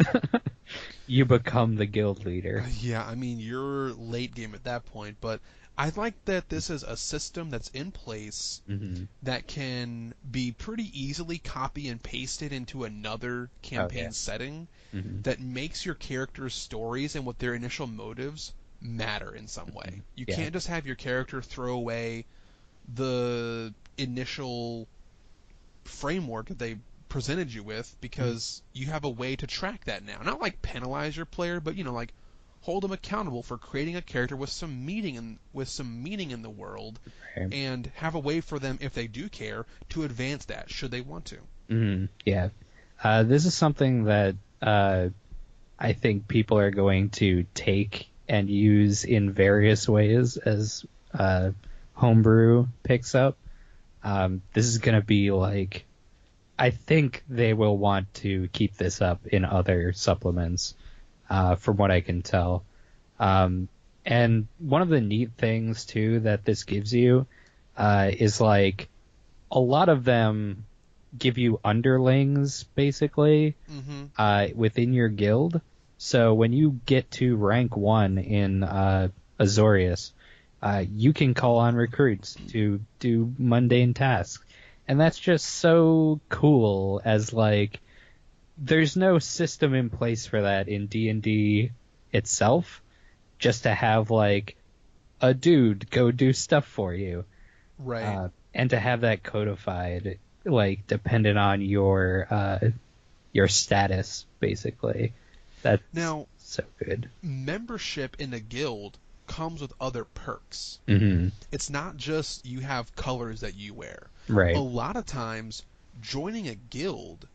You become the guild leader. Yeah, I mean, you're late game at that point, but I like that this is a system that's in place Hmm. that can be pretty easily copy and pasted into another Oh yeah. campaign setting Hmm. that makes your characters' stories and what their initial motives matter in some way. You Yeah. can't just have your character throw away the initial framework that they presented you with because you have a way to track that now. Not like penalize your player, but like hold them accountable for creating a character with some meaning in the world, Right. and have a way for them, if they do care, to advance that should they want to. Yeah. This is something that I think people are going to take and use in various ways as homebrew picks up. This is going to be like, I think they will want to keep this up in other supplements, from what I can tell. And one of the neat things too that this gives you is like a lot of them give you underlings basically Mm-hmm. within your guild. So when you get to rank 1 in Azorius, you can call on recruits to do mundane tasks. And that's just so cool as like there's no system in place for that in D&D itself, just to have like a dude go do stuff for you. Right. And to have that codified, like dependent on your status, basically. That's Now, so good. membership in a guild comes with other perks. Hmm. It's not just you have colors that you wear. A Right. lot of times, joining a guild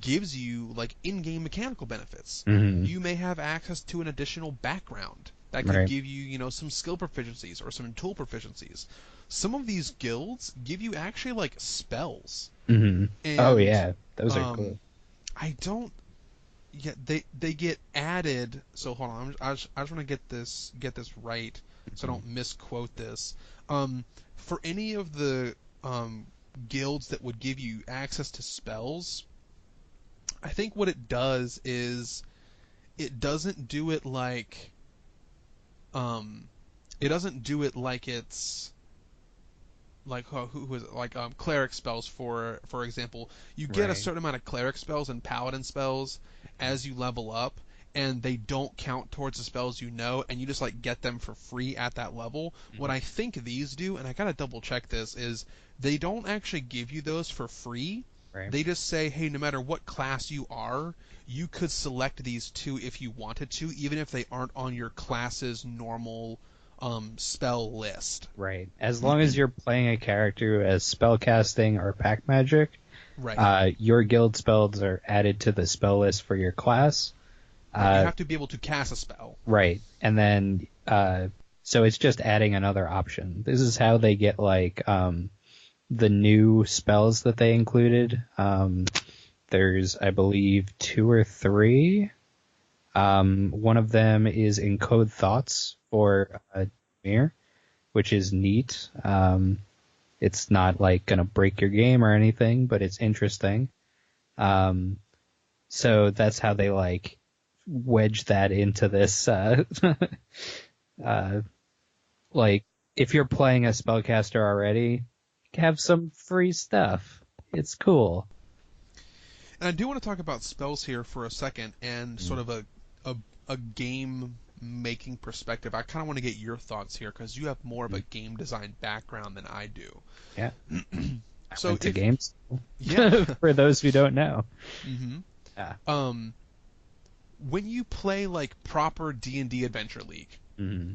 gives you like in-game mechanical benefits. Hmm. You may have access to an additional background that could Right. give you, some skill proficiencies or some tool proficiencies. Some of these guilds give you actually like spells, Hmm. Oh and yeah, those are um, cool. I don't. Yeah, they get added. So hold on, I just want to get this right, so I Mhm. don't misquote this. For any of the guilds that would give you access to spells, I think what it does is it doesn't do it like um, it doesn't do it like it's like who is it? Like cleric spells, for example. You get a Right. certain amount of cleric spells and paladin spells as you level up, and they don't count towards the spells and you just like get them for free at that level. What Mhm. I think these do, and I gotta double check this, is they don't actually give you those for free. Right. They just say, hey, no matter what class you are, you could select these two if you wanted to, even if they aren't on your class's normal spell list. Right. As long as you're playing a character as spellcasting or pack magic, Right. your guild spells are added to the spell list for your class. Right. You have to be able to cast a spell. Right. And then, so it's just adding another option. This is how they get like the new spells that they included. There's, I believe, 2 or 3. One of them is Encode Thoughts for Mir, which is neat. It's not like gonna break your game or anything, but it's interesting. So that's how they like wedge that into this. Uh, like if you're playing a spellcaster already, have some free stuff. It's cool. And I do want to talk about spells here for a second, and sort of a, a game making perspective. I kind of want to get your thoughts here because you have more of a game design background than I do. Yeah. So Went to if games yeah, for those who don't know. hmm Ah. um, when you play like proper D&D Adventure League, Mhm.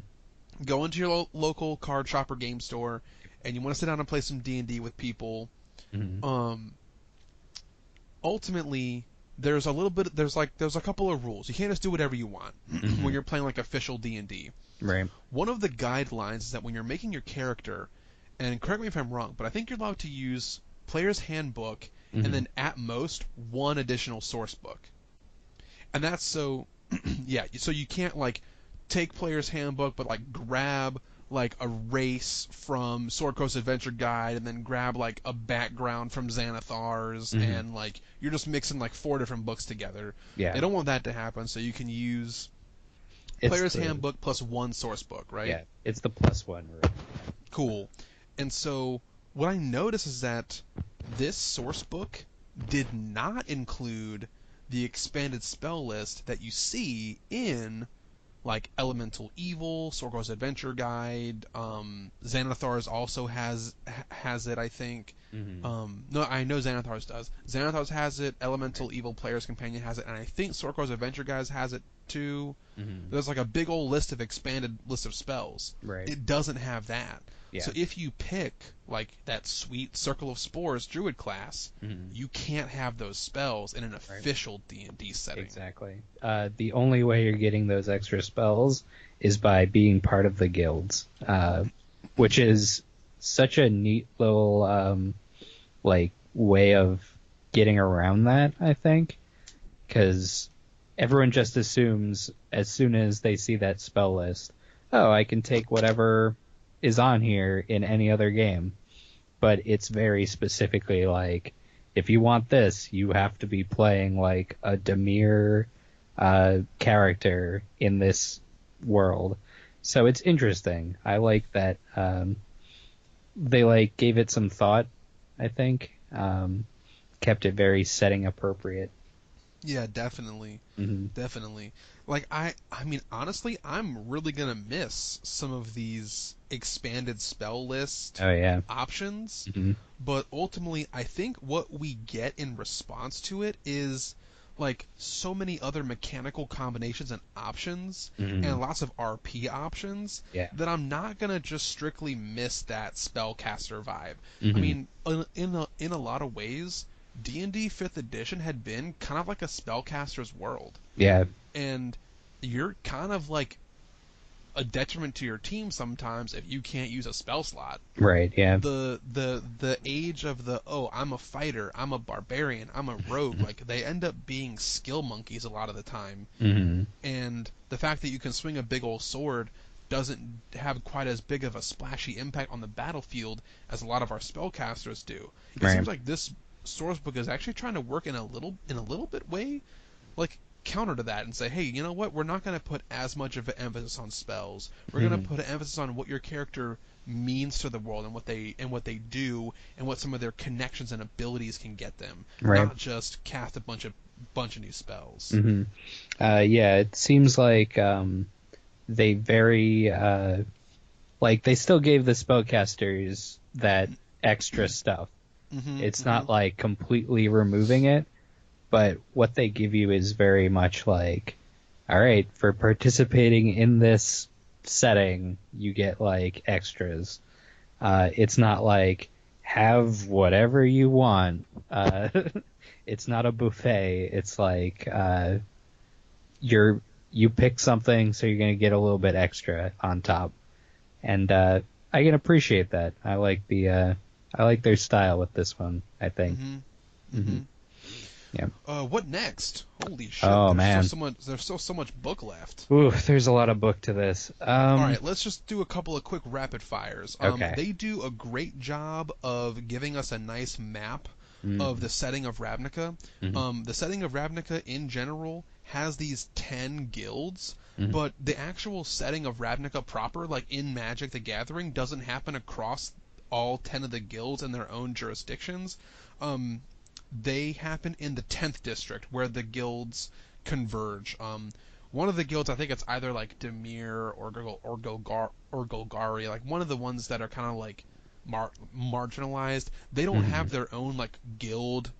go into your local card shop or game store, and you want to sit down and play some D&D with people. Mhm. Um, ultimately, there's a little bit. There's a couple of rules. You can't just do whatever you want when Mhm. you're playing like official D&D. Right. One of the guidelines is that when you're making your character, and correct me if I'm wrong, but I think you're allowed to use Player's Handbook and Mhm. then at most one additional source book. And that's so yeah, so you can't like take Player's Handbook but like grab like a race from Sword Coast Adventure Guide and then grab like a background from Xanathar's Mhm. and like you're just mixing like four different books together. Yeah. They don't want that to happen, so you can use It's Player's the Handbook plus one source book, right? yeah. It's the +1 rule. Cool. And so what I notice is that this source book did not include the expanded spell list that you see in like Elemental Evil, Sorgo's Adventure Guide. Xanathar's also has it, I think. Mhm. No, I know Xanathar's does. Xanathar's has it. Elemental Evil Player's Companion has it, and I think Sorgo's Adventure Guide has it too. Mhm. There's like a big old list of expanded list of spells. Right. It doesn't have that. Yeah. So if you pick like that sweet Circle of Spores Druid class, Mhm. you can't have those spells in an Right. official D&D setting. Exactly. The only way you're getting those extra spells is by being part of the guilds, which is such a neat little like way of getting around that. I think because everyone just assumes as soon as they see that spell list, oh, I can take whatever is on here in any other game. But it's very specifically like, if you want this, you have to be playing like a Demir character in this world. So it's interesting. I like that they like gave it some thought. I think kept it very setting appropriate. Yeah, definitely. Hmm. Definitely. Like I mean honestly, I'm really going to miss some of these expanded spell list Oh yeah. options, Hmm. but ultimately I think what we get in response to it is like so many other mechanical combinations and options Hmm. and lots of RP options Yeah. that I'm not going to just strictly miss that spellcaster vibe. I Hmm. mean, in a lot of ways, D&D 5th edition had been kind of like a spellcaster's world, Yeah. and you're kind of like a detriment to your team sometimes if you can't use a spell slot. Right. Yeah. The age of the oh, I'm a fighter, I'm a barbarian, I'm a rogue, like they end up being skill monkeys a lot of the time. Hmm. And the fact that you can swing a big old sword doesn't have quite as big of a splashy impact on the battlefield as a lot of our spellcasters do. It Right. seems like this source book is actually trying to work in a little bit way like counter to that and say, hey, you know what? We're not going to put as much of an emphasis on spells. We're going Hmm. to put an emphasis on what your character means to the world and what they do and what some of their connections and abilities can get them. Right. Not just cast a bunch of new spells. Hmm. Yeah. It seems like they very like they still gave the spellcasters that extra stuff. Mm-hmm, It's mm-hmm. not like completely removing it, but what they give you is very much like, all right, for participating in this setting, you get like extras. It's not like have whatever you want. It's not a buffet. It's like you pick something, so you're gonna get a little bit extra on top, and I can appreciate that. I like their style with this one. I think. Mm-hmm. Hmm. Mm-hmm. Yeah. What next? Holy shit! Oh man. There's still so much book left. Ooh, there's a lot of book to this. All right, let's just do a couple of quick rapid fires. Okay. They do a great job of giving us a nice map of Mm-hmm. the setting of Ravnica. The setting of Ravnica in general has these 10 guilds, Mm-hmm. but the actual setting of Ravnica proper, like in Magic the Gathering, doesn't happen across all 10 of the guilds in their own jurisdictions. Um, they happen in the 10th district where the guilds converge. One of the guilds, I think it's either like Demir or Golgari, like one of the ones that are kind of like marginalized. They don't have their own like guild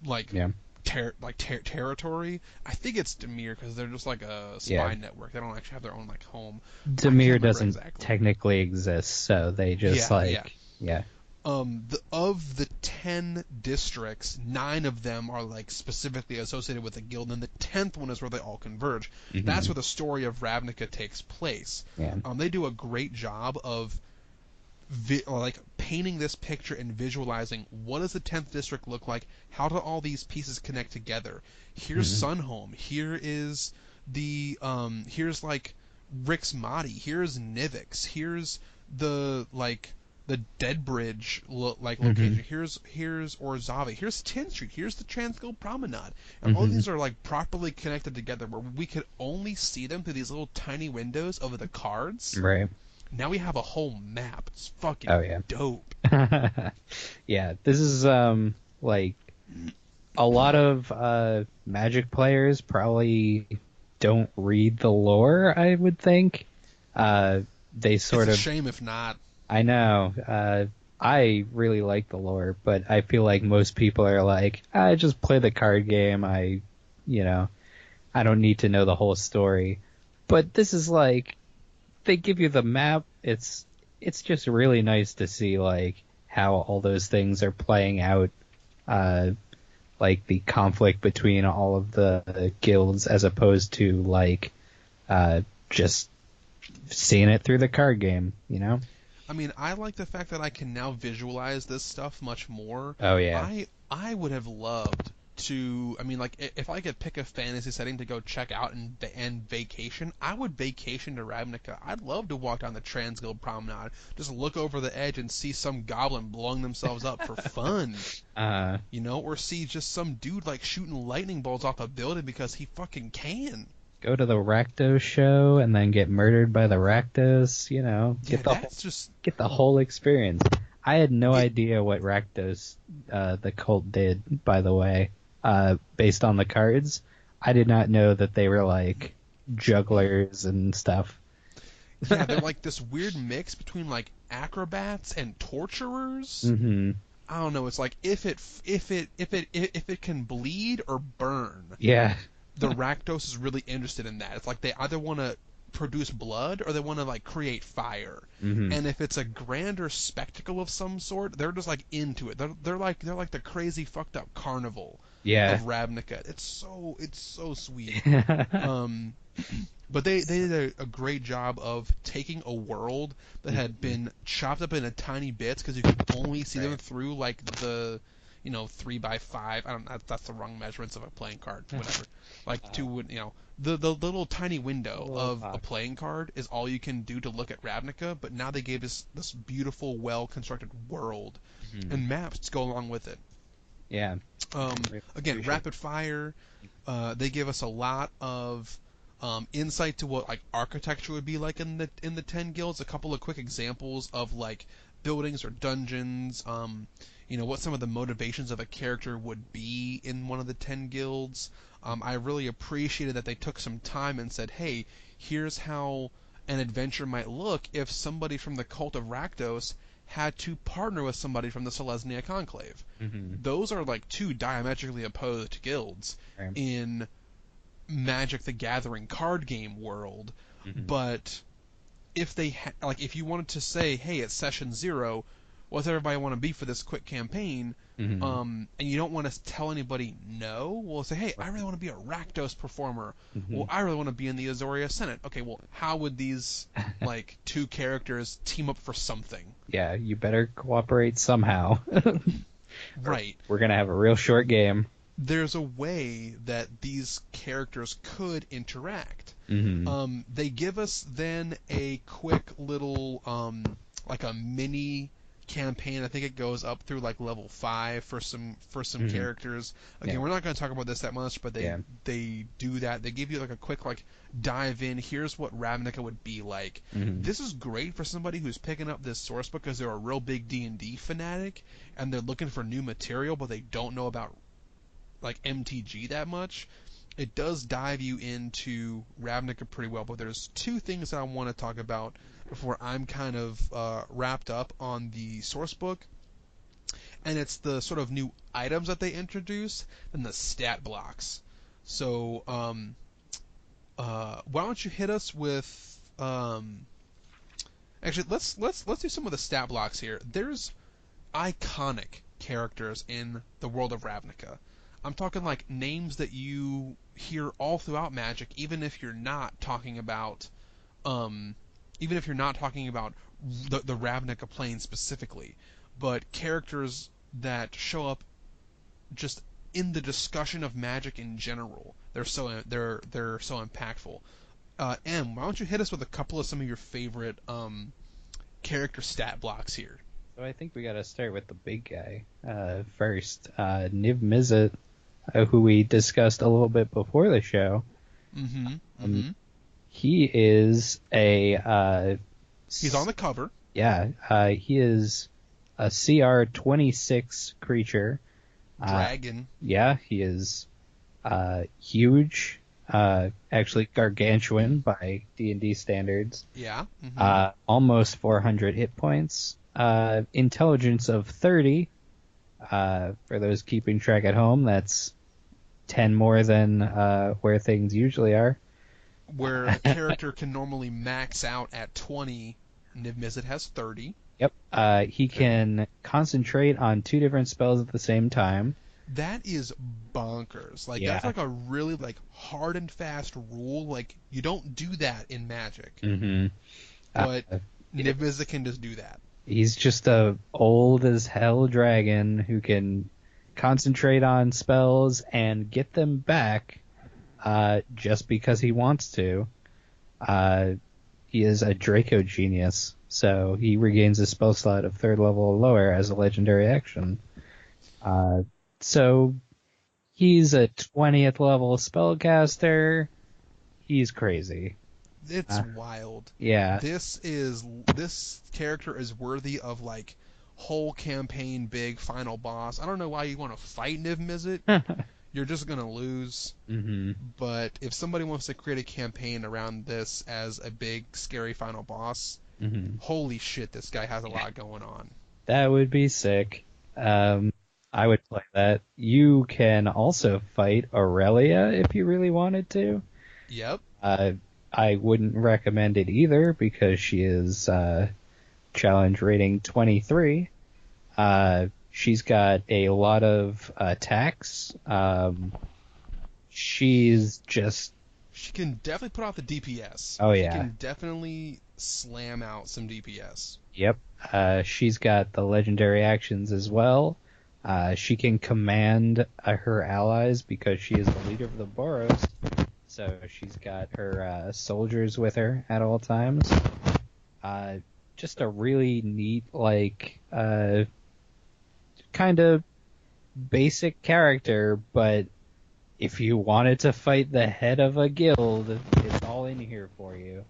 like Yeah. territory. I think it's Demir because they're just like a Yeah. spy network. They don't actually have their own like home. I can't Demir remember doesn't exactly. technically exist, so they just Yeah. yeah. Of the 10 districts, 9 of them are like specifically associated with a guild, and the 10th one is where they all converge. That's where the story of Ravnica takes place. Yeah. They do a great job of like painting this picture and visualizing what does the 10th district look like, how do all these pieces connect together. Here's Sunhome, here is the here's like Rick's Mahdi, here's Nivix, here's the like the Deadbridge location, here's Orzhova, here's 10th Street, here's the Transguild Promenade, and all these are like properly connected together where we could only see them through these little tiny windows of the cards. Right. Now we have a whole map. It's fucking dope. Yeah, this is like a lot of Magic players probably don't read the lore, I would think. They sort It's of a shame if not. I know. I really like the lore, but I feel like most people are like, I just play the card game. I don't need to know the whole story. But this is like, they give you the map. It's just really nice to see like how all those things are playing out, like the conflict between all of the guilds as opposed to like just seeing it through the card game, you know? I mean, I like the fact that I can now visualize this stuff much more. Oh yeah. I would have loved to. I mean, like if I could pick a fantasy setting to go check out and vacation, I would vacation to Ravnica. I'd love to walk down the Transguild Promenade, just look over the edge and see some goblin blowing themselves up for fun. Or see just some dude like shooting lightning bolts off a building because he fucking can. Go to the Rakdos show and then get murdered by the Rakdos, get the whole experience. I had no idea what Rakdos, the cult, did, by the way, based on the cards. I did not know that they were like jugglers and stuff. Yeah, they're like this weird mix between like acrobats and torturers. I don't know. It's like if it can bleed or burn. Yeah. The Rakdos is really interested in that. It's like they either want to produce blood or they want to like create fire. And if it's a grander spectacle of some sort, they're just like into it. They're like the crazy fucked up carnival of Ravnica. It's so sweet. But they did a great job of taking a world that had been chopped up into tiny bits because you could only see them through like the 3x5. I don't know, that's the wrong measurements of a playing card. Whatever. Like the little tiny window of a playing card is all you can do to look at Ravnica. But now they gave us this beautiful, well constructed world and maps to go along with it. Yeah. Again, rapid fire. They give us a lot of insight to what like architecture would be like in the 10 guilds. A couple of quick examples of like buildings or dungeons. What some of the motivations of a character would be in one of the 10 guilds. I really appreciated that they took some time and said, hey, here's how an adventure might look if somebody from the Cult of Rakdos had to partner with somebody from the Selesnya Conclave. Those are like two diametrically opposed guilds in Magic the Gathering card game world. But if they if you wanted to say, hey, it's session 0, what's everybody want to be for this quick campaign? And you don't want to tell anybody no. Well, say, hey, I really want to be a Rakdos performer. Well, I really want to be in the Azoria Senate. Okay, well, how would these like two characters team up for something? Yeah, you better cooperate somehow. Right. We're gonna have a real short game. There's a way that these characters could interact. They give us then a quick little like a mini campaign. I think it goes up through like level 5 for some characters. Again, we're not going to talk about this that much, but they do that. They give you like a quick like dive in. Here's what Ravnica would be like. This is great for somebody who's picking up this source book because they're a real big D&D fanatic and they're looking for new material, but they don't know about like MTG that much. It does dive you into Ravnica pretty well, but there's two things that I want to talk about before I'm kind of wrapped up on the source book, and it's the sort of new items that they introduce and the stat blocks. So, why don't you hit us with actually let's do some of the stat blocks here. There's iconic characters in the world of Ravnica. I'm talking like names that you hear all throughout Magic, um, even if you're not talking about the Ravnica plane specifically, but characters that show up just in the discussion of Magic in general. They're so impactful. M, why don't you hit us with a couple of some of your favorite character stat blocks here? So I think we got to start with the big guy first. Niv Mizzet, who we discussed a little bit before the show. Mm-hmm. Mm-hmm. He is He's on the cover. Yeah, he is a CR 26 creature. Dragon. Yeah, he is huge. Actually gargantuan by D&D standards. Yeah. Mm-hmm. Almost 400 hit points. Intelligence of 30. For those keeping track at home, that's 10 more than where things usually are. Where a character can normally max out at 20, Niv Mizzet has 30. Yep. He can concentrate on 2 different spells at the same time. That is bonkers. Like, Yeah. that's like a really, like, hard and fast rule. Like, you don't do that in Magic. Mm-hmm. But Niv Mizzet can just do that. He's just a old as hell dragon who can concentrate on spells and get them back just because he wants to. He is a Draco genius, so he regains a spell slot of 3rd level or lower as a legendary action. So he's a 20th level spellcaster. He's crazy. It's wild. Yeah. This character is worthy of, like, whole campaign big final boss. I don't know why you want to fight Niv Mizzet. You're just gonna lose. Mm-hmm. But if somebody wants to create a campaign around this as a big scary final boss, holy shit, this guy has a lot going on. That would be sick. I would play that. You can also fight Aurelia if you really wanted to. Yep. I wouldn't recommend it either because she is challenge rating 23. She's got a lot of attacks. She's just... She can definitely put out the DPS. Oh, yeah. She can definitely slam out some DPS. Yep. She's got the legendary actions as well. She can command her allies because she is the leader of the Boros. So she's got her soldiers with her at all times. Just a really neat, like, kind of basic character, but if you wanted to fight the head of a guild, it's all in here for you.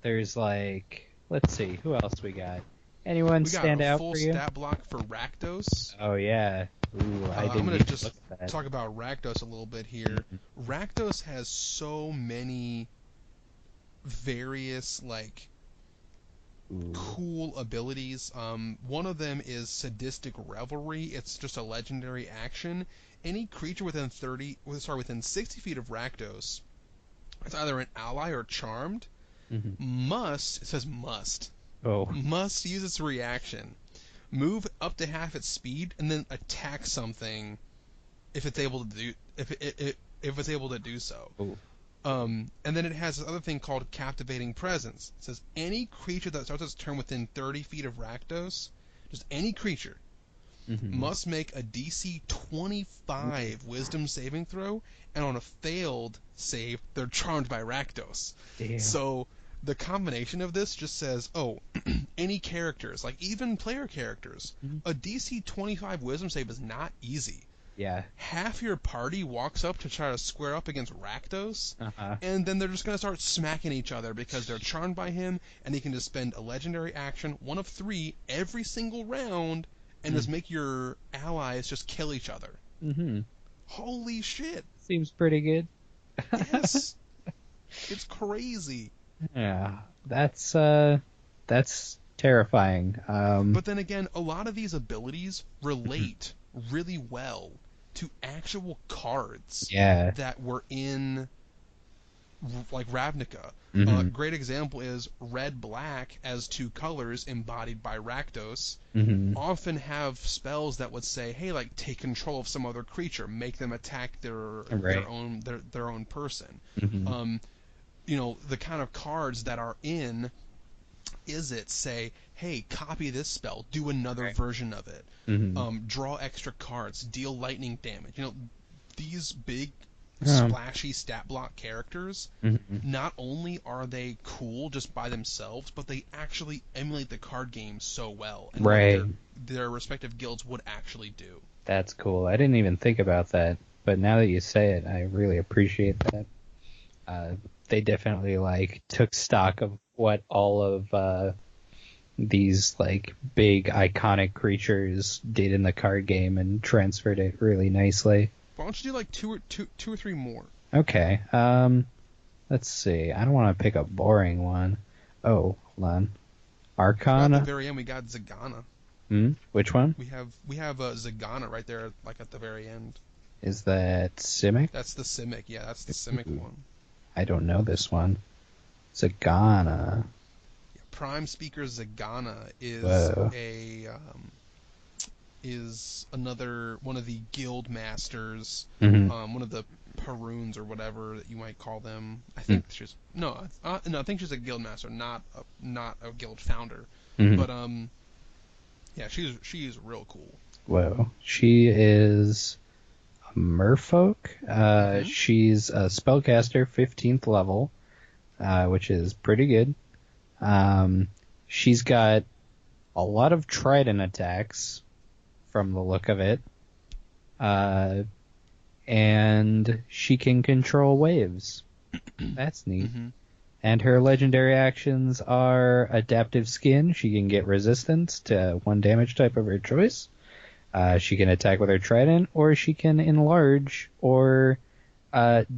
There's like, let's see, who else we got? Anyone stand out for you? We got a full stat block for Rakdos. Oh yeah. Ooh, I didn't I'm gonna even just look at that. talk about Rakdos a little bit here. Rakdos has so many various, like, cool abilities. One of them is Sadistic Revelry. It's just a legendary action. Any creature within 60 feet of Rakdos, it's either an ally or charmed, must use its reaction, move up to half its speed, and then attack something if it's able to do so. Ooh. And then it has this other thing called Captivating Presence. It says any creature that starts its turn within 30 feet of Rakdos, just any creature, must make a DC 25 Wisdom saving throw, and on a failed save, they're charmed by Rakdos. Damn. So the combination of this just says, any characters, like even player characters, a DC 25 Wisdom save is not easy. Yeah. Half your party walks up to try to square up against Rakdos, and then they're just going to start smacking each other because they're charmed by him, and he can just spend a legendary action, one of 3, every single round, and just make your allies just kill each other. Holy shit. Seems pretty good. Yes. It's crazy. Yeah, that's terrifying. But then again, a lot of these abilities relate really well to actual cards yeah. that were in like Ravnica. Hmm. Great example is red black as two colors embodied by Rakdos Hmm. often have spells that would say, hey, like take control of some other creature, make them attack Right. their own person. Hmm. Um, the kind of cards that are in is it say, hey, copy this spell, do another Right. version of it, Hmm. draw extra cards, deal lightning damage. These big Um, splashy stat block characters, mhm. not only are they cool just by themselves, but they actually emulate the card game so well and what Right. their respective guilds would actually do. That's cool. I didn't even think about that, but now that you say it, I really appreciate that. Uh, they definitely like took stock of what all of these like big iconic creatures did in the card game and transferred it really nicely. Why don't you do like two or three more? Okay. Let's see. I don't want to pick a boring one. Oh, hold on. Right at the Archon. very end, we got Zagana. Hmm? Which one? We have Zagana right there, like at the very end. Is that Simic? That's the Simic. Yeah, that's the Simic Ooh, one. I don't know this one. Zagana. Prime Speaker Zagana Whoa. is another one of the Guildmasters, Hmm. one of the Peruns or whatever that you might call them. I Hmm. think she's no, I think she's a Guildmaster, not a guild founder. Hmm. But yeah, she's real cool. Whoa. She is a merfolk. Hmm. She's a spellcaster, 15th level, which is pretty good. She's got a lot of trident attacks from the look of it. Uh, and she can control waves. That's neat. Hmm. And her legendary actions are Adaptive Skin. She can get resistance to one damage type of her choice. She can attack with her trident, or she can enlarge or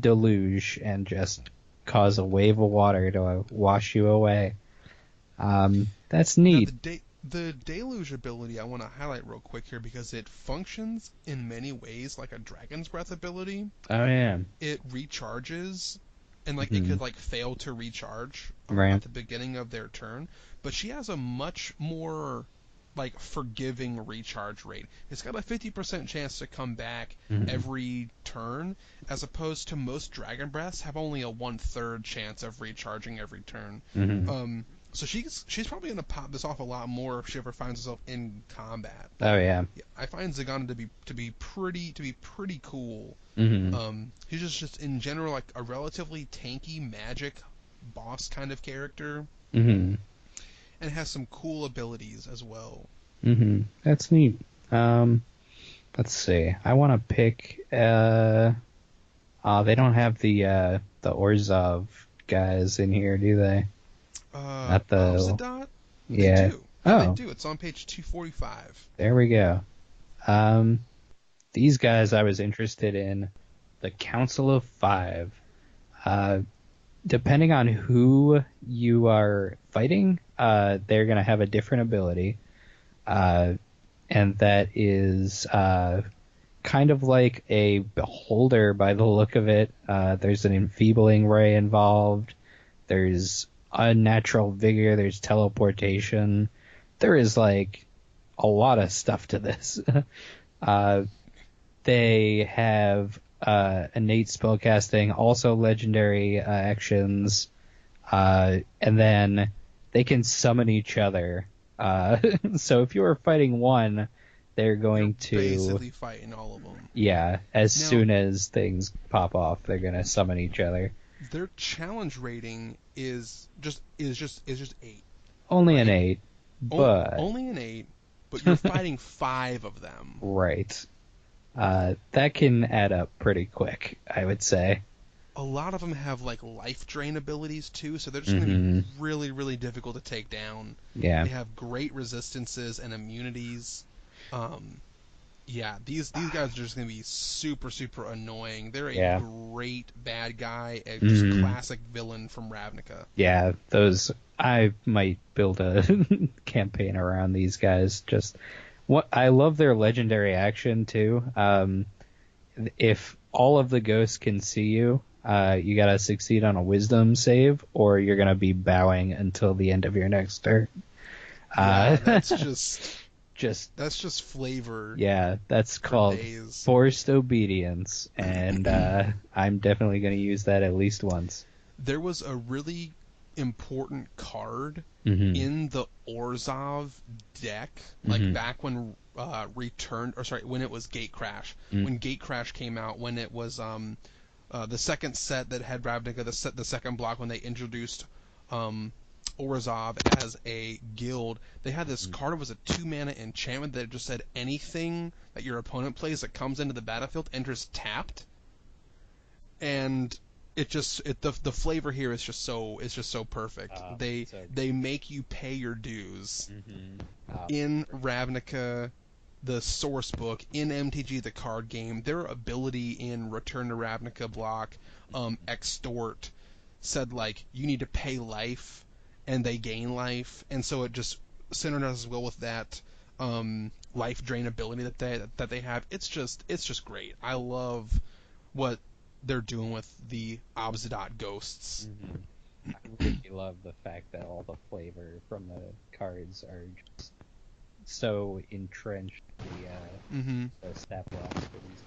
deluge and just cause a wave of water to wash you away. That's Now neat. the deluge ability I want to highlight real quick here because it functions in many ways like a Dragon's Breath ability. Oh yeah. It recharges and like it Hmm. could like fail to recharge Right. at the beginning of their turn, but she has a much more like forgiving recharge rate. It's got a 50% chance to come back Hmm. every turn, as opposed to most Dragon Breaths have only a 1/3 chance of recharging every turn. Hmm. So she's probably gonna pop this off a lot more if she ever finds herself in combat. Oh yeah. Yeah, I find Zagana to be pretty cool. Hmm. He's just in general like a relatively tanky magic boss kind of character, Hmm. and has some cool abilities as well. That's neat. Um, let's see. I want to pick. They don't have the Orzhov guys in here, do they? Not the. Zadot? They Yeah. do. Yeah, they Oh, do. It's on page 245. there we go. Um, these guys I was interested in. The Council of Five. Uh, Depending on who you are fighting, they're gonna have a different ability. And that is kind of like a beholder by the look of it. There's an enfeebling ray involved. There's unnatural vigor. There's teleportation. There is like a lot of stuff to this. uh, they have innate spellcasting, also legendary actions, and then they can summon each other. So if you are fighting one, they're You're going to, basically fighting all of them. yeah, as Now, soon as things pop off, they're gonna summon each other. their challenge rating is just 8, Only an right? 8, but Only an 8, but you're fighting 5 of them. right. That can add up pretty quick, I would say. A lot of them have like life drain abilities too, so they're just going to be Hmm. really, really difficult to take down. Yeah. They have great resistances and immunities. Um, Yeah, these guys are just gonna be super super annoying. They're a Yeah. great bad guy, a just Hmm. classic villain from Ravnica. Yeah, those I might build a campaign around these guys. Just what I love their legendary action too. If all of the ghosts can see you, you gotta succeed on a wisdom save, or you're gonna be bowing until the end of your next turn. Yeah, Uh, just that's just flavor yeah, that's for called days. forced obedience, and I'm definitely gonna use that at least once. There was a really important card Hmm. in the Orzhov deck, like Hmm. back when when it was Gate Crash. Mm. When Gate Crash came out, when it was the second set that had Ravnica, the second block when they introduced um, Orzhov as a guild, they had this card. It was a 2 mana enchantment that just said anything that your opponent plays that comes into the battlefield enters tapped, and the flavor here is just so perfect. They So they make you pay your dues hmm in Ravnica, the source book, in MTG, the card game. Their ability in Return to Ravnica block, extort, said like you need to pay life, and they gain life, and so it just synchronizes well with that life drain ability that they have. It's just great. I love what they're doing with the Obsidian ghosts. hmm I really love the fact that all the flavor from the cards are just so entrenched Hmm. the stat blocks for these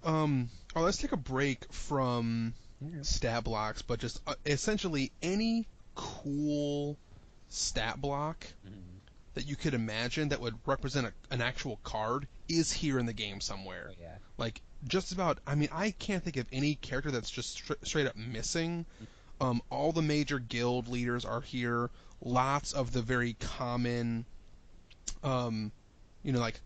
guys. Let's take a break from Yeah. stat blocks, but just essentially any cool stat block Mhm. that you could imagine that would represent an actual card is here in the game Oh somewhere. yeah. Like just about, I mean, I can't think of any character that's just straight up missing. All the major guild leaders are here. Lots of the very common, um, like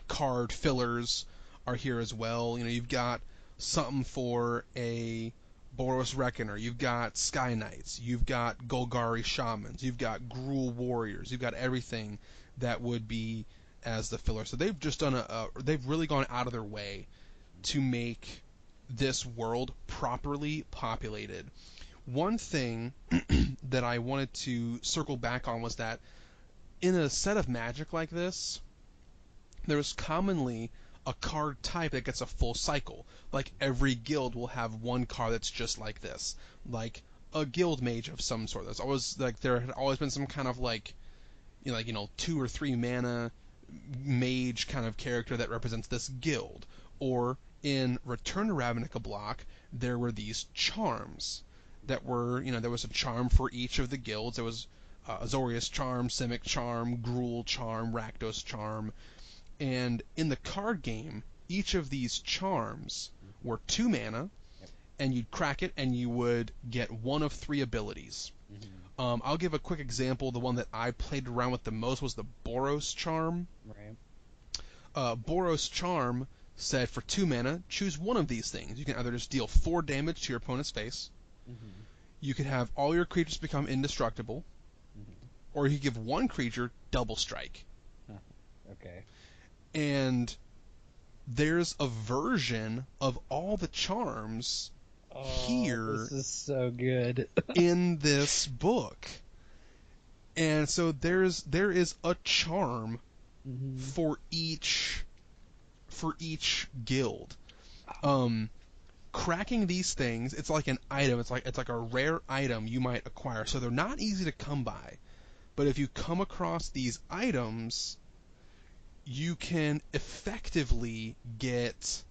card fillers are here as well. You've got something for a Boros Reckoner, you've got Sky Knights, you've got Golgari Shamans, you've got Gruul Warriors, you've got everything that would be as the filler. So they've just done they've really gone out of their way to make this world properly populated. One thing that I wanted to circle back on was that in a set of Magic like this, there's commonly a card type that gets a full cycle. Like every guild will have one card that's just like this, like a guild mage of some sort. There's always like there had always been some kind of like 2 or 3 mana mage kind of character that represents this guild. Or in Return to Ravnica block, there were these charms that were there was a charm for each of the guilds. There was Azorius charm, Simic charm, Gruul charm, Rakdos charm, and in the card game, each of these charms were 2 mana, Yep. and you'd crack it, and you would get one of 3 abilities. Hmm. I'll give a quick example. The one that I played around with the most was the Boros charm. Right. Boros charm said for 2 mana, choose one of these things. You can either just deal 4 damage to your opponent's face, Hmm. you could have all your creatures become indestructible, Hmm. or you could give one creature double strike. Huh. Okay. And there's a version of all the charms Oh, here this is so good. in this book. And so there is a charm Hmm. for each guild. Um Cracking these things, it's like an item, it's like a rare item you might acquire. So they're not easy to come by. But if you come across these items, you can effectively get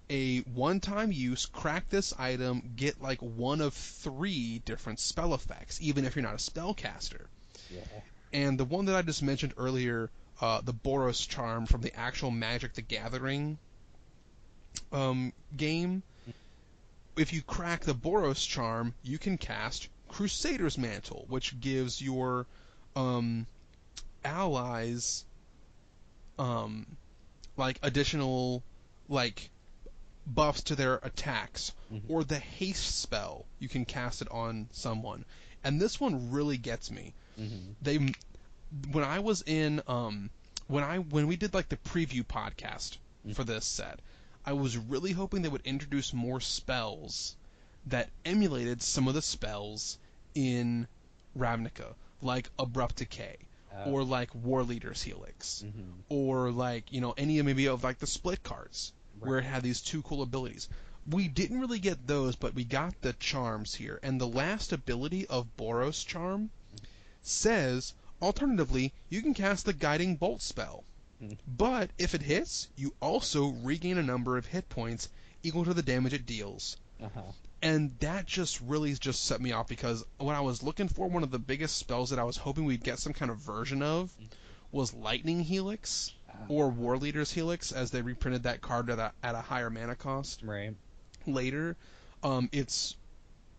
a one-time use, crack this item, get like one of 3 different spell effects, even if you're not a spellcaster. Yeah. And the one that I just mentioned earlier, the Boros charm from the actual Magic the Gathering game, if you crack the Boros charm, you can cast Crusader's Mantle, which gives your um, allies um, like additional like buffs to their attacks, Hmm. or the haste spell, you can cast it on someone. And this one really gets me. Hmm. They when I was in when we did like the preview podcast for this set, I was really hoping they would introduce more spells that emulated some of the spells in Ravnica, like Abrupt Decay, or like War Leader's Helix, or like, you know, any maybe of like the split cards, where it had these two cool abilities. We didn't really get those, but we got the charms here. And the last ability of Boros Charm says, alternatively, you can cast the Guiding Bolt spell. But if it hits, you also regain a number of hit points equal to the damage it deals. And that just really just set me off, because when I was looking for one of the biggest spells that I was hoping we'd get some kind of version of was Lightning Helix, or War Leader's Helix, as they reprinted that card at a higher mana cost. Right. Later. It's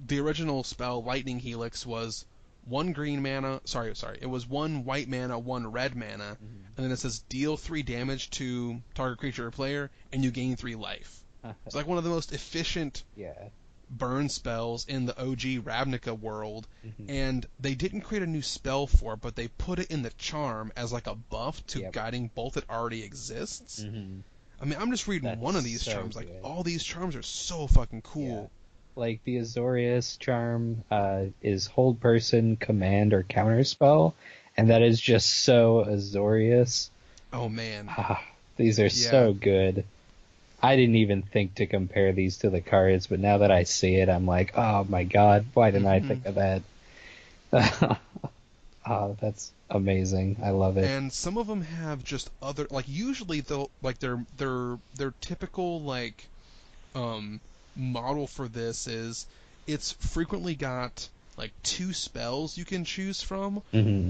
the original spell, Lightning Helix, was one green mana. Sorry. It was one white mana, one red mana, and then it says deal 3 damage to target creature or player, and you gain 3 life. It's like one of the most efficient burn spells in the OG Ravnica world, and they didn't create a new spell for it, but they put it in the charm as like a buff to Guiding Bolt that already exists. I mean, I'm just reading one of these charms. Like, all these charms are so fucking cool. Like, the Azorius charm is hold person, command, or counter spell, and that is just so Azorius. Oh, man. These are so good. I didn't even think to compare these to the cards, but now that I see it, I'm like, oh my god, why didn't I think of that? Oh, that's amazing. I love it. And some of them have just other, like, usually they'll, like, their typical, like, model for this is it's frequently got like 2 spells you can choose from,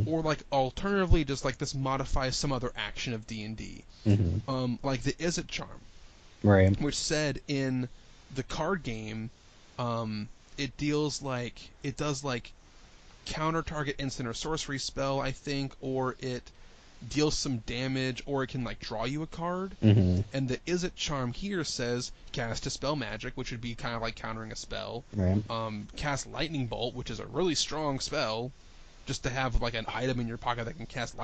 or like alternatively just like this modifies some other action of D&D. Like the Is It charm, right, which said in the card game, it does like counter target instant or sorcery spell, I think, or it deals some damage, or it can like draw you a card. And the Is It charm here says cast a spell magic, which would be kind of like countering a spell. right. Cast Lightning Bolt, which is a really strong spell, just to have like an item in your pocket that can cast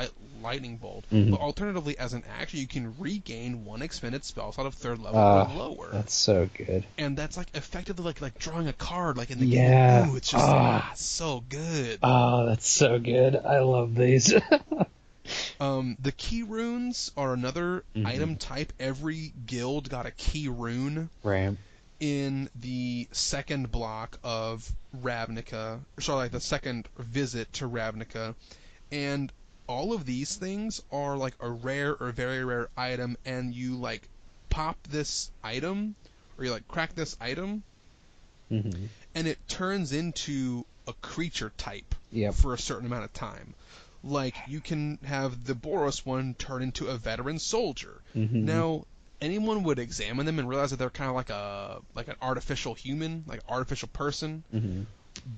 Lightning Bolt. But alternatively, as an action, you can regain 1 expended spell slot of 3rd level or lower. That's so good. And that's like effectively like drawing a card like in the game. Ooh, it's just so good. Oh, that's so good. I love these. The key runes are another item type. Every guild got a key rune. Right. In the second block of Ravnica, like the second visit to Ravnica, and all of these things are like a rare or very rare item, and you like pop this item, or you like crack this item, and it turns into a creature type for a certain amount of time. Like, you can have the Boros one turn into a veteran soldier. Now, anyone would examine them and realize that they're kind of like an artificial human, like artificial person.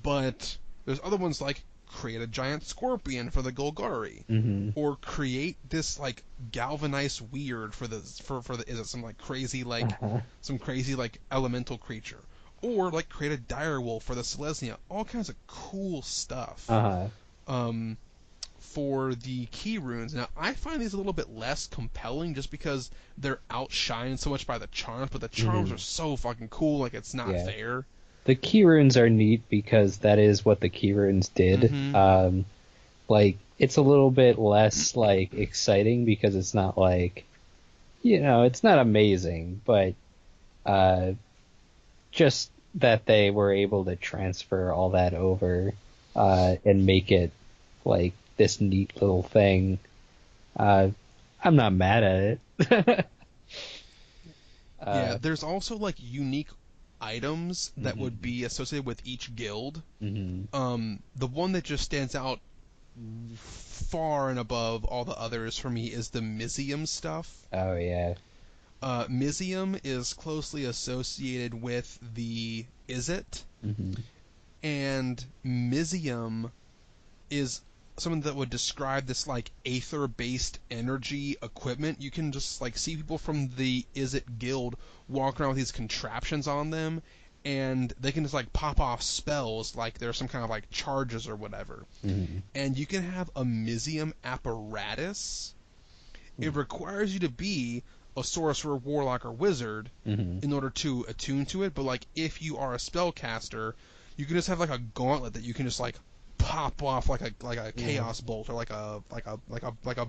But there's other ones like create a giant scorpion for the Golgari, or create this like galvanized weird for the is it some like crazy like some crazy like elemental creature, or like create a dire wolf for the Selesnya. All kinds of cool stuff. For the key runes. Now, I find these a little bit less compelling just because they're outshined so much by the charms, but the charms are so fucking cool, like it's not fair. The key runes are neat because that is what the key runes did. Like, it's a little bit less, like, exciting because it's not like, you know, it's not amazing, but just that they were able to transfer all that over and make it, like, this neat little thing. I'm not mad at it. Yeah, there's also like unique items that would be associated with each guild. The one that just stands out far and above all the others for me is the Mizium stuff. Oh yeah. Mizium is closely associated with the Is It, and Mizium is something that would describe this like aether-based energy equipment. You can just like see people from the Is It guild walk around with these contraptions on them, and they can just like pop off spells like there's some kind of like charges or whatever. And you can have a Mizium apparatus, It requires you to be a sorcerer, warlock, or wizard in order to attune to it. But like if you are a spellcaster, you can just have like a gauntlet that you can just like pop off like a chaos bolt or like a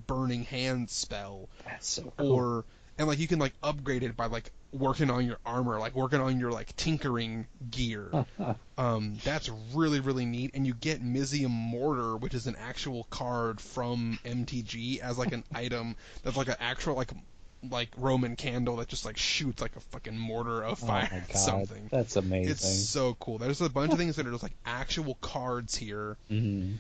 burning hand spell. That's so cool. And like you can like upgrade it by like working on your armor, like working on your like tinkering gear. That's really really neat. And you get Mizium Mortar, which is an actual card from MTG as like an item that's like an actual like Roman candle that just like shoots like a fucking mortar of fire. Oh my God, something. that's amazing. It's so cool. There's a bunch of things that are just like actual cards here. Like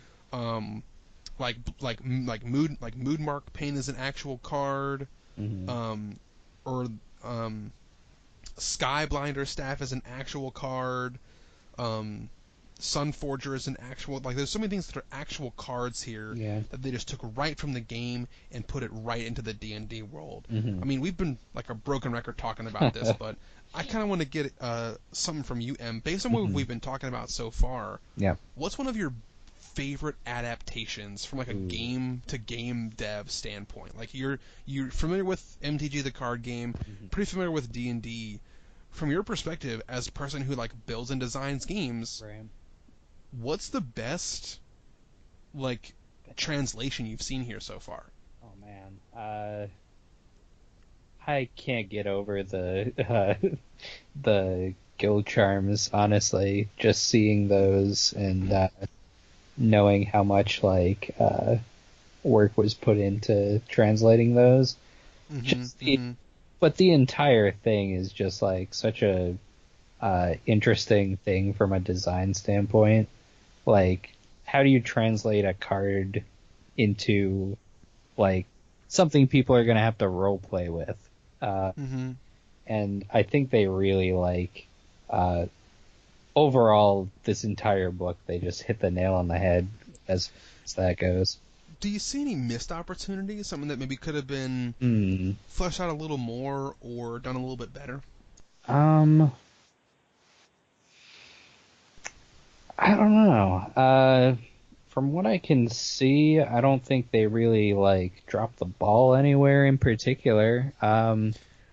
Moodmark Pain is an actual card. Or Skyblinder Staff is an actual card. Sunforger is an actual, like there's so many things that are actual cards here that they just took right from the game and put it right into the D&D world. I mean, we've been like a broken record talking about this, but I kind of want to get something from you, M. Based on what we've been talking about so far, what's one of your favorite adaptations from like a game to game dev standpoint? Like you're familiar with MTG the card game, pretty familiar with D&D. From your perspective as a person who like builds and designs games, what's the best like translation you've seen here so far? Oh man, I can't get over the guild charms. Honestly, just seeing those and knowing how much like work was put into translating those. But the entire thing is just like such a interesting thing from a design standpoint. Like, how do you translate a card into like something people are gonna have to role play with? And I think they really like overall this entire book. They just hit the nail on the head as that goes. Do you see any missed opportunities? Something that maybe could have been fleshed out a little more or done a little bit better? I don't know. From what I can see, I don't think they really like dropped the ball anywhere in particular. I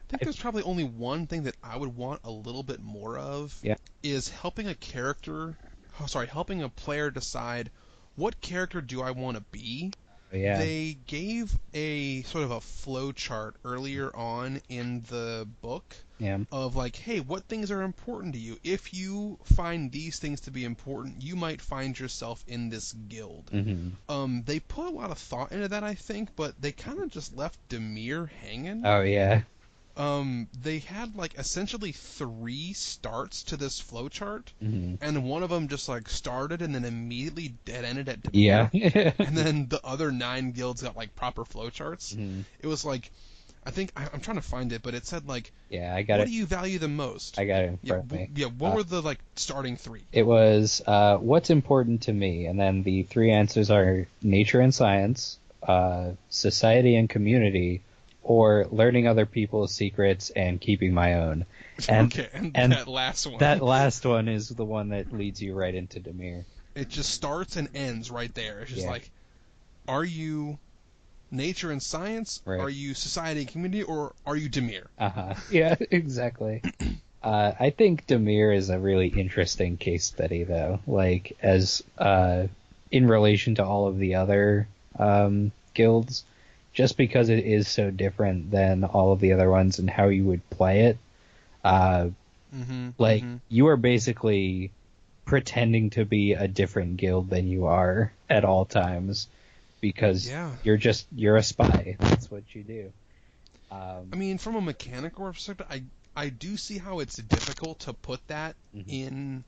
think there's probably only one thing that I would want a little bit more of. Is helping a player decide what character do I want to be. They gave a sort of a flow chart earlier on in the book of like, hey, what things are important to you? If you find these things to be important, you might find yourself in this guild. They put a lot of thought into that, I think, but they kind of just left Dimir hanging. Oh yeah. They had like essentially 3 starts to this flowchart, and one of them just like started and then immediately dead ended at Dimir. And then the other 9 guilds got like proper flowcharts. It was like, I think I'm trying to find it, but it said like, I got what do you value the most? I got it in front of me. What were the like starting 3? It was what's important to me, and then the 3 answers are nature and science, society and community, or learning other people's secrets and keeping my own. And that last one. That last one is the one that leads you right into Dimir. It just starts and ends right there. It's just like, are you nature and science? Right. Are you society and community? Or are you Dimir? Yeah, exactly. I think Dimir is a really interesting case study, though. Like, as in relation to all of the other guilds, just because it is so different than all of the other ones and how you would play it. You are basically pretending to be a different guild than you are at all times, because you're a spy. That's what you do. I mean, from a mechanical perspective, I do see how it's difficult to put that in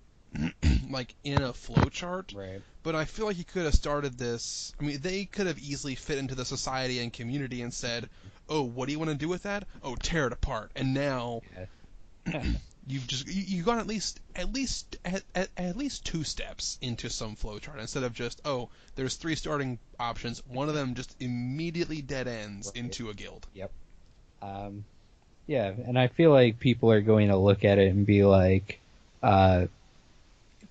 like in a flowchart. Right. But I feel like you could have started this. I mean, they could have easily fit into the society and community and said, "Oh, what do you want to do with that? Oh, tear it apart." And now you got at least 2 steps into some flowchart instead of just, oh, there's 3 starting options. One of them just immediately dead ends into a guild. Yep. And I feel like people are going to look at it and be like,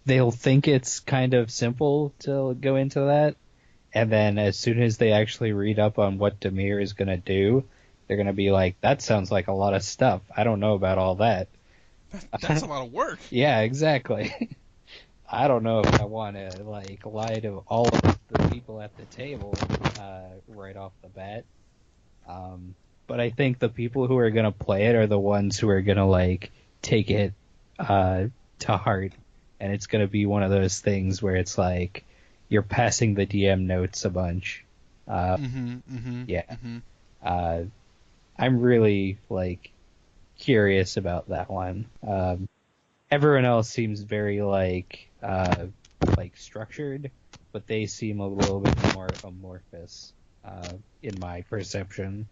they'll think it's kind of simple to go into that, And then as soon as they actually read up on what Demir is going to do, they're going to be like, that sounds like a lot of stuff. I don't know about all that. That's a lot of work. Yeah, exactly. I don't know if I want to like lie to all of the people at the table right off the bat. But I think the people who are going to play it are the ones who are going to like take it to heart. And it's going to be one of those things where it's like you're passing the DM notes a bunch. Yeah. I'm really like curious about that one. Everyone else seems very like structured, but they seem a little bit more amorphous in my perception.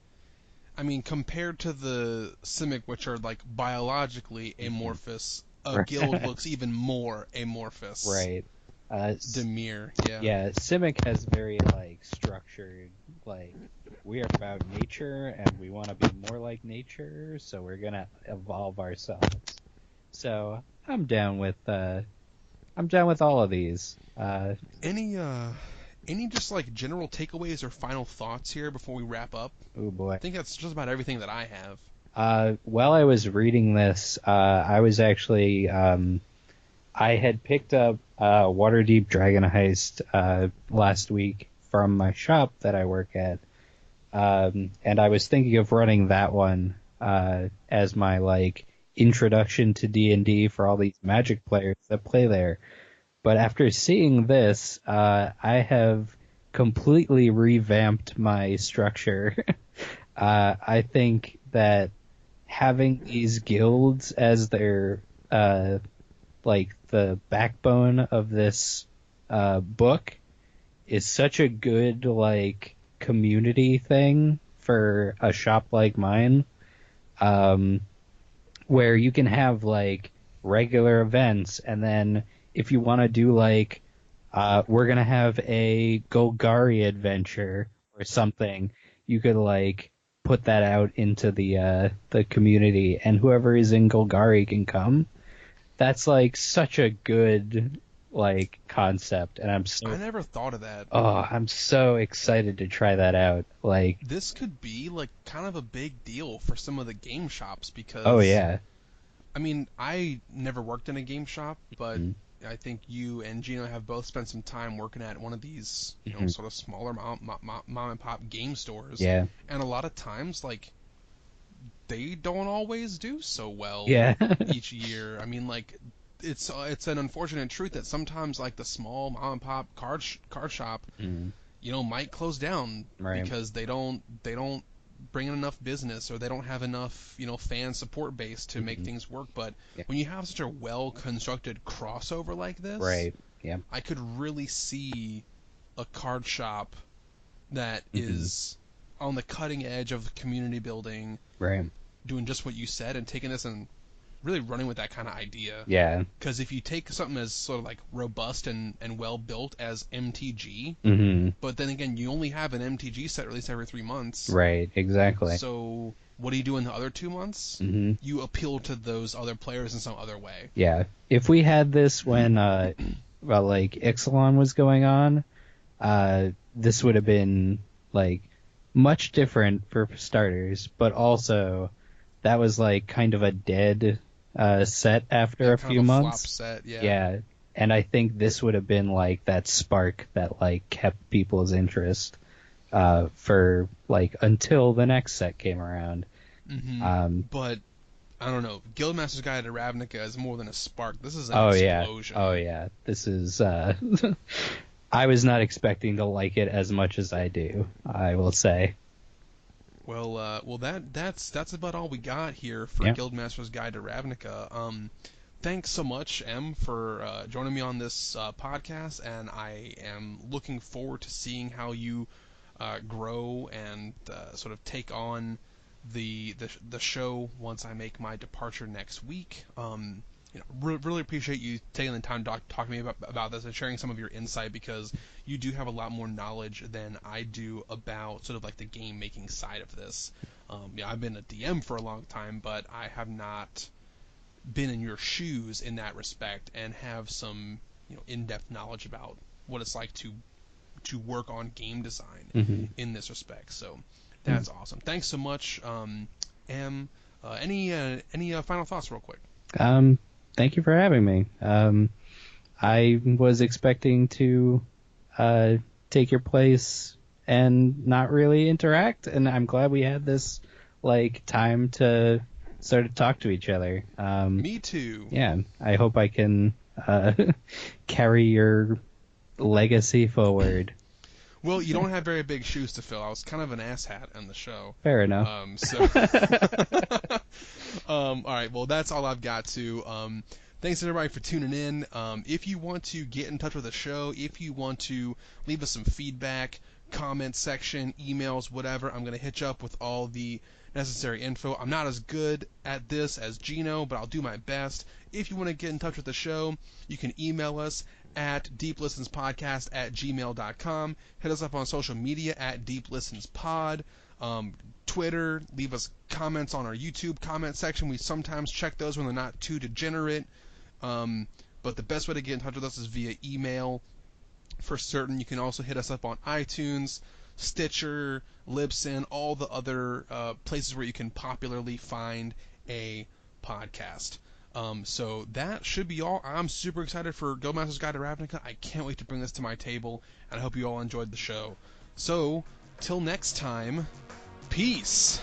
I mean, compared to the Simic, which are like biologically amorphous, a Right. guild looks even more amorphous. Right. Demir, yeah. Yeah, Simic has very like structured, like we are about nature and we want to be more like nature, so we're gonna evolve ourselves. So I'm down with all of these. Any just like general takeaways or final thoughts here before we wrap up? Oh boy. I think that's just about everything that I have. While I was reading this, I was actually I had picked up Waterdeep Dragon Heist last week from my shop that I work at, and I was thinking of running that one as my like introduction to D&D for all these Magic players that play there. But after seeing this, I have completely revamped my structure. I think that having these guilds as their like the backbone of this book is such a good like community thing for a shop like mine, where you can have like regular events, and then if you want to do like we're gonna have a Golgari adventure or something, you could like put that out into the community, and whoever is in Golgari can come. That's like such a good like concept, and I never thought of that. I'm so excited to try that out. Like, This could be like kind of a big deal for some of the game shops oh because yeah. I mean, I never worked in a game shop, but Mhm. I think you and Gino have both spent some time working at one of these, Mhm. sort of smaller mom and pop game stores. Yeah. And a lot of times, like, they don't always do so well Yeah. each year. I mean, like, it's an unfortunate truth that sometimes, like, the small mom and pop card shop, Mhm. might close down Right. because they don't bring in enough business or they don't have enough fan support base to make Mhm. things work. But Yeah. when you have such a well constructed crossover like this, Right. Yeah. I could really see a card shop that Mhm. is on the cutting edge of community building, Right. doing just what you said and taking this and really running with that kind of idea. Yeah. Because if you take something as sort of like robust and well built as MTG, Mhm. but then again, you only have an MTG set released every 3 months. Right. Exactly. So what do you do in the other 2 months? Mhm. You appeal to those other players in some other way. Yeah. If we had this when well, like Ixalan was going on, this would have been like much different for starters, but also that was like kind of a dead set after Yeah, a kind few of a flop months. set. Yeah. Yeah, and I think this would have been like that spark that like kept people's interest for like until the next set came around. But I don't know. Guildmaster's Guide to Ravnica is more than a spark. This is an Oh yeah, explosion. oh yeah. This is. I was not expecting to like it as much as I do. I will say. Well, that's about all we got here for Yeah. Guildmaster's Guide to Ravnica. Thanks so much, Em, for joining me on this podcast, and I am looking forward to seeing how you grow and sort of take on the show once I make my departure next week. Really appreciate you taking the time to talk to me about this and sharing some of your insight because you do have a lot more knowledge than I do about sort of like the game making side of this. I've been a DM for a long time, but I have not been in your shoes in that respect and have some in-depth knowledge about what it's like to to work on game design Mm-hmm. in this respect. So that's awesome. Thanks so much, Em. Any final thoughts, real quick? Thank you for having me. I was expecting to take your place and not really interact, and I'm glad we had this like time to sort of talk to each other. Me too. Yeah, I hope I can carry your legacy forward. Well, you don't have very big shoes to fill. I was kind of an asshat on the show. Fair enough. All right. Well, that's all I've got to. Thanks everybody for tuning in. If you want to get in touch with the show, if you want to leave us some feedback, comment section, emails, whatever, I'm gonna hit you up with all the necessary info. I'm not as good at this as Gino, but I'll do my best. If you want to get in touch with the show, you can email us at deeplistenspodcast@gmail.com. Hit us up on social media at deeplistenspod. Twitter, leave us comments on our YouTube comment section. We sometimes check those when they're not too degenerate. But the best way to get in touch with us is via email for certain. You can also hit us up on iTunes, Stitcher, Libsyn, all the other places where you can popularly find a podcast. So that should be all. I'm super excited for Guildmaster's Guide to Ravnica. I can't wait to bring this to my table, and I hope you all enjoyed the show. So, till next time, peace!